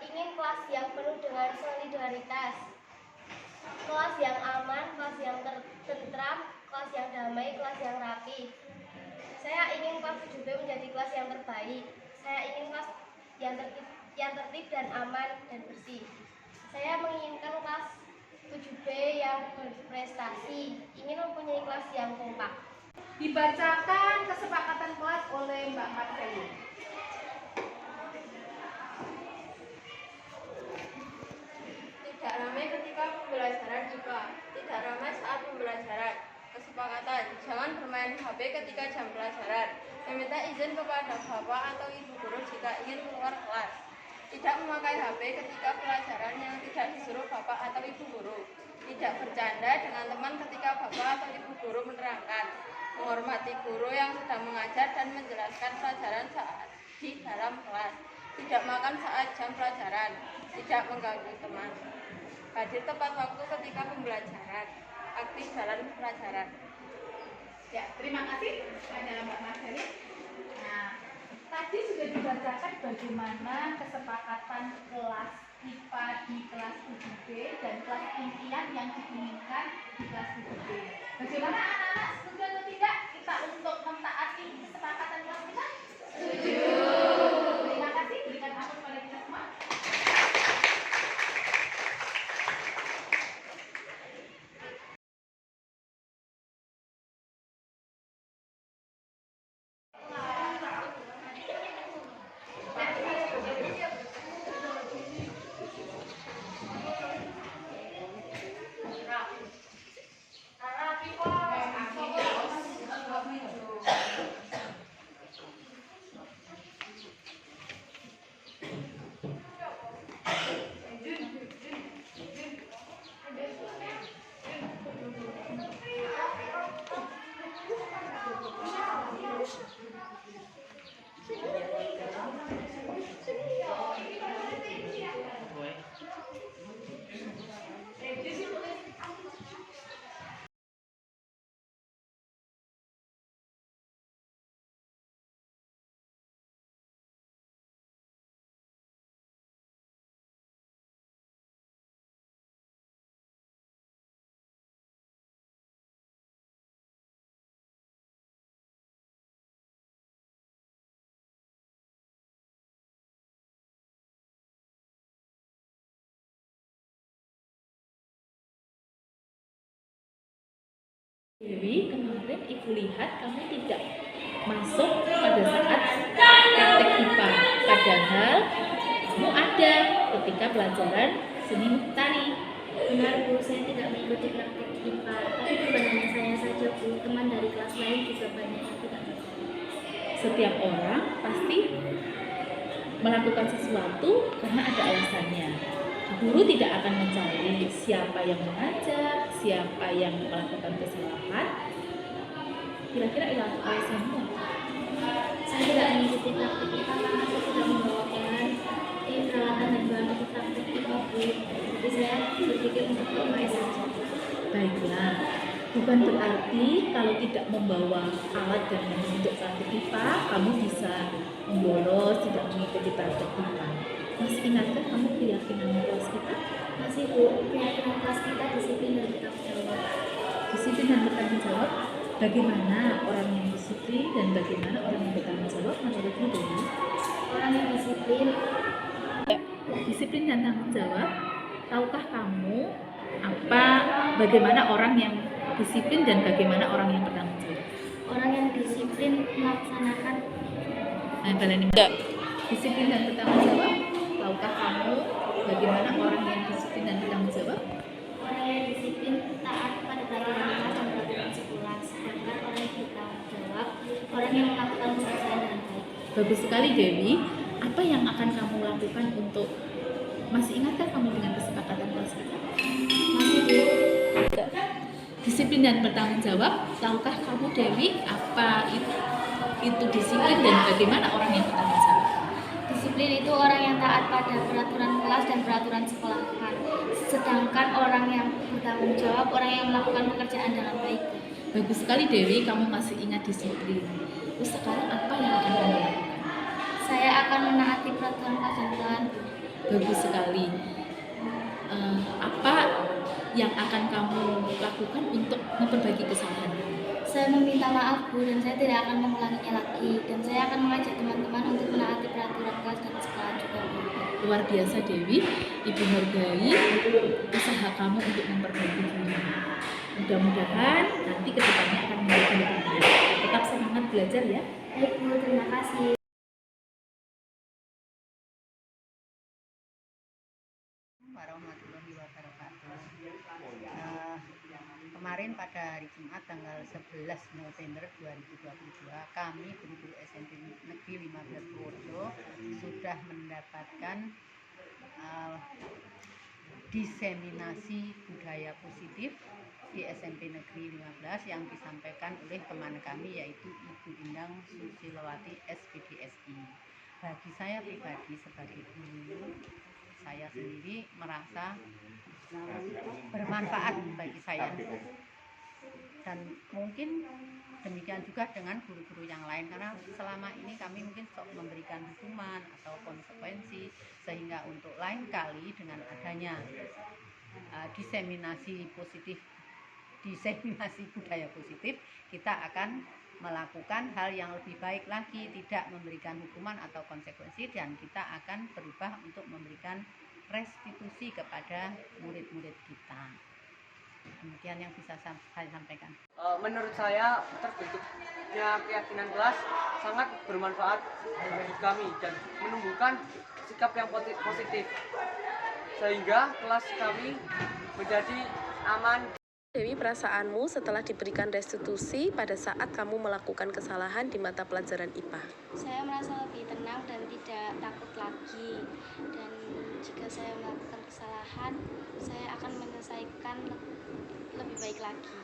C: Ingin kelas yang penuh dengan solidaritas, kelas yang aman, kelas yang tentram, kelas yang damai, kelas yang rapi. Saya ingin kelas 7B menjadi kelas yang terbaik. Saya ingin kelas yang tertib dan aman dan bersih. Saya menginginkan kelas 7B yang berprestasi, ingin mempunyai kelas yang kompak.
E: Dibacakan kesepakatan kelas oleh Mbak Marceli.
G: Tidak ramai ketika pembelajaran IPA. Tidak ramai saat pembelajaran. Kesepakatan, jangan bermain HP ketika jam pelajaran. Meminta izin kepada bapak atau ibu guru jika ingin keluar kelas. Tidak memakai HP ketika pelajaran yang tidak disuruh bapak atau ibu guru. tidak bercanda dengan teman ketika bapak atau ibu guru menerangkan, menghormati guru yang sedang mengajar dan menjelaskan pelajaran saat di dalam kelas, tidak makan saat jam pelajaran, tidak mengganggu teman, hadir tepat waktu ketika pembelajaran, aktif dalam pelajaran.
E: Ya, terima kasih kepada Mbak Marceli. Nah, tadi sudah dibacakan bagaimana kesepakatan kelas IPA di kelas 7B dan kelas impian yang diinginkan di kelas 7B. Bagaimana anak-anak, setuju atau tidak kita untuk mentaati kesepakatan kelas kita? Setuju. Terima kasih, berikan aplaus pada kita semua.
H: Dewi, kemarin Ibu lihat kamu tidak masuk pada saat praktek IPA. Padahal kamu ada ketika pelajaran seni tari.
I: Benar Bu, saya tidak mengikuti praktek IPA, tapi bukan hanya saya saja Bu, teman dari kelas lain juga banyak yang tidak mengikuti.
H: Setiap orang pasti melakukan sesuatu karena ada alasannya. Guru tidak akan mencari siapa yang mengajar, siapa yang melakukan kesalahan. Kira-kira alasannya apa?
I: Saya tidak mengikuti praktek IPA karena saya tidak membawa bahan peralatan dan bahan untuk praktek IPA Bu. Jadi saya berpikir untuk UMS saja.
H: Baiklah, bukan berarti kalau tidak membawa alat dan untuk praktek IPA, kamu bisa membolos, tidak mengikuti praktek IPA. Masih ingatkah kamu keyakinan kelas kita?
I: Masih Bu, keyakinan kelas kita disiplin dan bertanggung jawab.
H: Disiplin dan bertanggung jawab. Bagaimana orang yang disiplin dan bagaimana orang yang bertanggung jawab menurutmu Dewi?
I: Orang yang disiplin.
H: Disiplin dan tanggung jawab. Tahukah kamu bagaimana orang yang disiplin dan bagaimana orang yang bertanggung jawab?
I: Orang yang disiplin melaksanakan.
H: Disiplin dan bertanggung jawab. Tahukah kamu bagaimana orang yang disiplin dan bertanggung jawab?
I: Orang yang disiplin taat pada peraturan kelas dan peraturan sekolah, sedangkan orang yang bertanggung jawab orang yang melakukan pekerjaan dengan baik.
H: Bagus sekali Dewi. Apa yang akan kamu lakukan untuk masih ingatkah kamu dengan kesepakatan kelas kita?
I: Masih Bu.
H: Disiplin dan bertanggung jawab. Tahukah kamu Dewi apa itu disiplin dan bagaimana orang yang bertanggung jawab?
I: Disiplin itu orang yang taat pada peraturan kelas dan peraturan sekolahan. Sedangkan orang yang bertanggung jawab orang yang melakukan pekerjaan dengan baik.
H: Bagus sekali Dewi, kamu masih ingat disiplin. Terus sekarang apa yang akan kamu lakukan?
I: Saya akan menaati peraturan kelas dan kelas.
H: Bagus sekali. Apa yang akan kamu lakukan untuk memperbaiki kesalahan?
I: Saya meminta maaf Bu dan saya tidak akan mengulanginya lagi. Dan saya akan mengajak teman-teman untuk menaati peraturan kelas dan sekolah juga Bu.
H: Luar biasa Dewi, Ibu hargai usaha kamu untuk memperbaiki diri. Mudah-mudahan nanti kedepannya akan menjadi lebih baik. Tetap semangat belajar ya.
I: Baik Bu, terima kasih.
J: Warahmatullahi wabarakatuh. Kemarin pada hari Jumat tanggal 11 November 2022 kami guru-guru SMP Negeri 15 Purworejo sudah mendapatkan diseminasi budaya positif di SMP Negeri 15 yang disampaikan oleh teman kami yaitu Ibu Indang Susilowati SPDSI. Bagi saya pribadi sebagai guru, saya sendiri merasa bermanfaat bagi saya, dan mungkin demikian juga dengan guru-guru yang lain, karena selama ini kami mungkin memberikan hukuman atau konsekuensi, sehingga untuk lain kali dengan adanya diseminasi budaya positif, kita akan melakukan hal yang lebih baik lagi, tidak memberikan hukuman atau konsekuensi, dan kita akan berubah untuk memberikan restitusi kepada murid-murid kita. Demikian yang bisa saya sampaikan.
K: Menurut saya terbentuknya keyakinan kelas sangat bermanfaat bagi kami dan menumbuhkan sikap yang positif, sehingga kelas kami menjadi aman.
C: Dewi, perasaanmu setelah diberikan restitusi pada saat kamu melakukan kesalahan di mata pelajaran IPA?
I: Saya merasa lebih tenang dan tidak takut lagi. Dan jika saya melakukan kesalahan, saya akan menyelesaikan lebih baik lagi.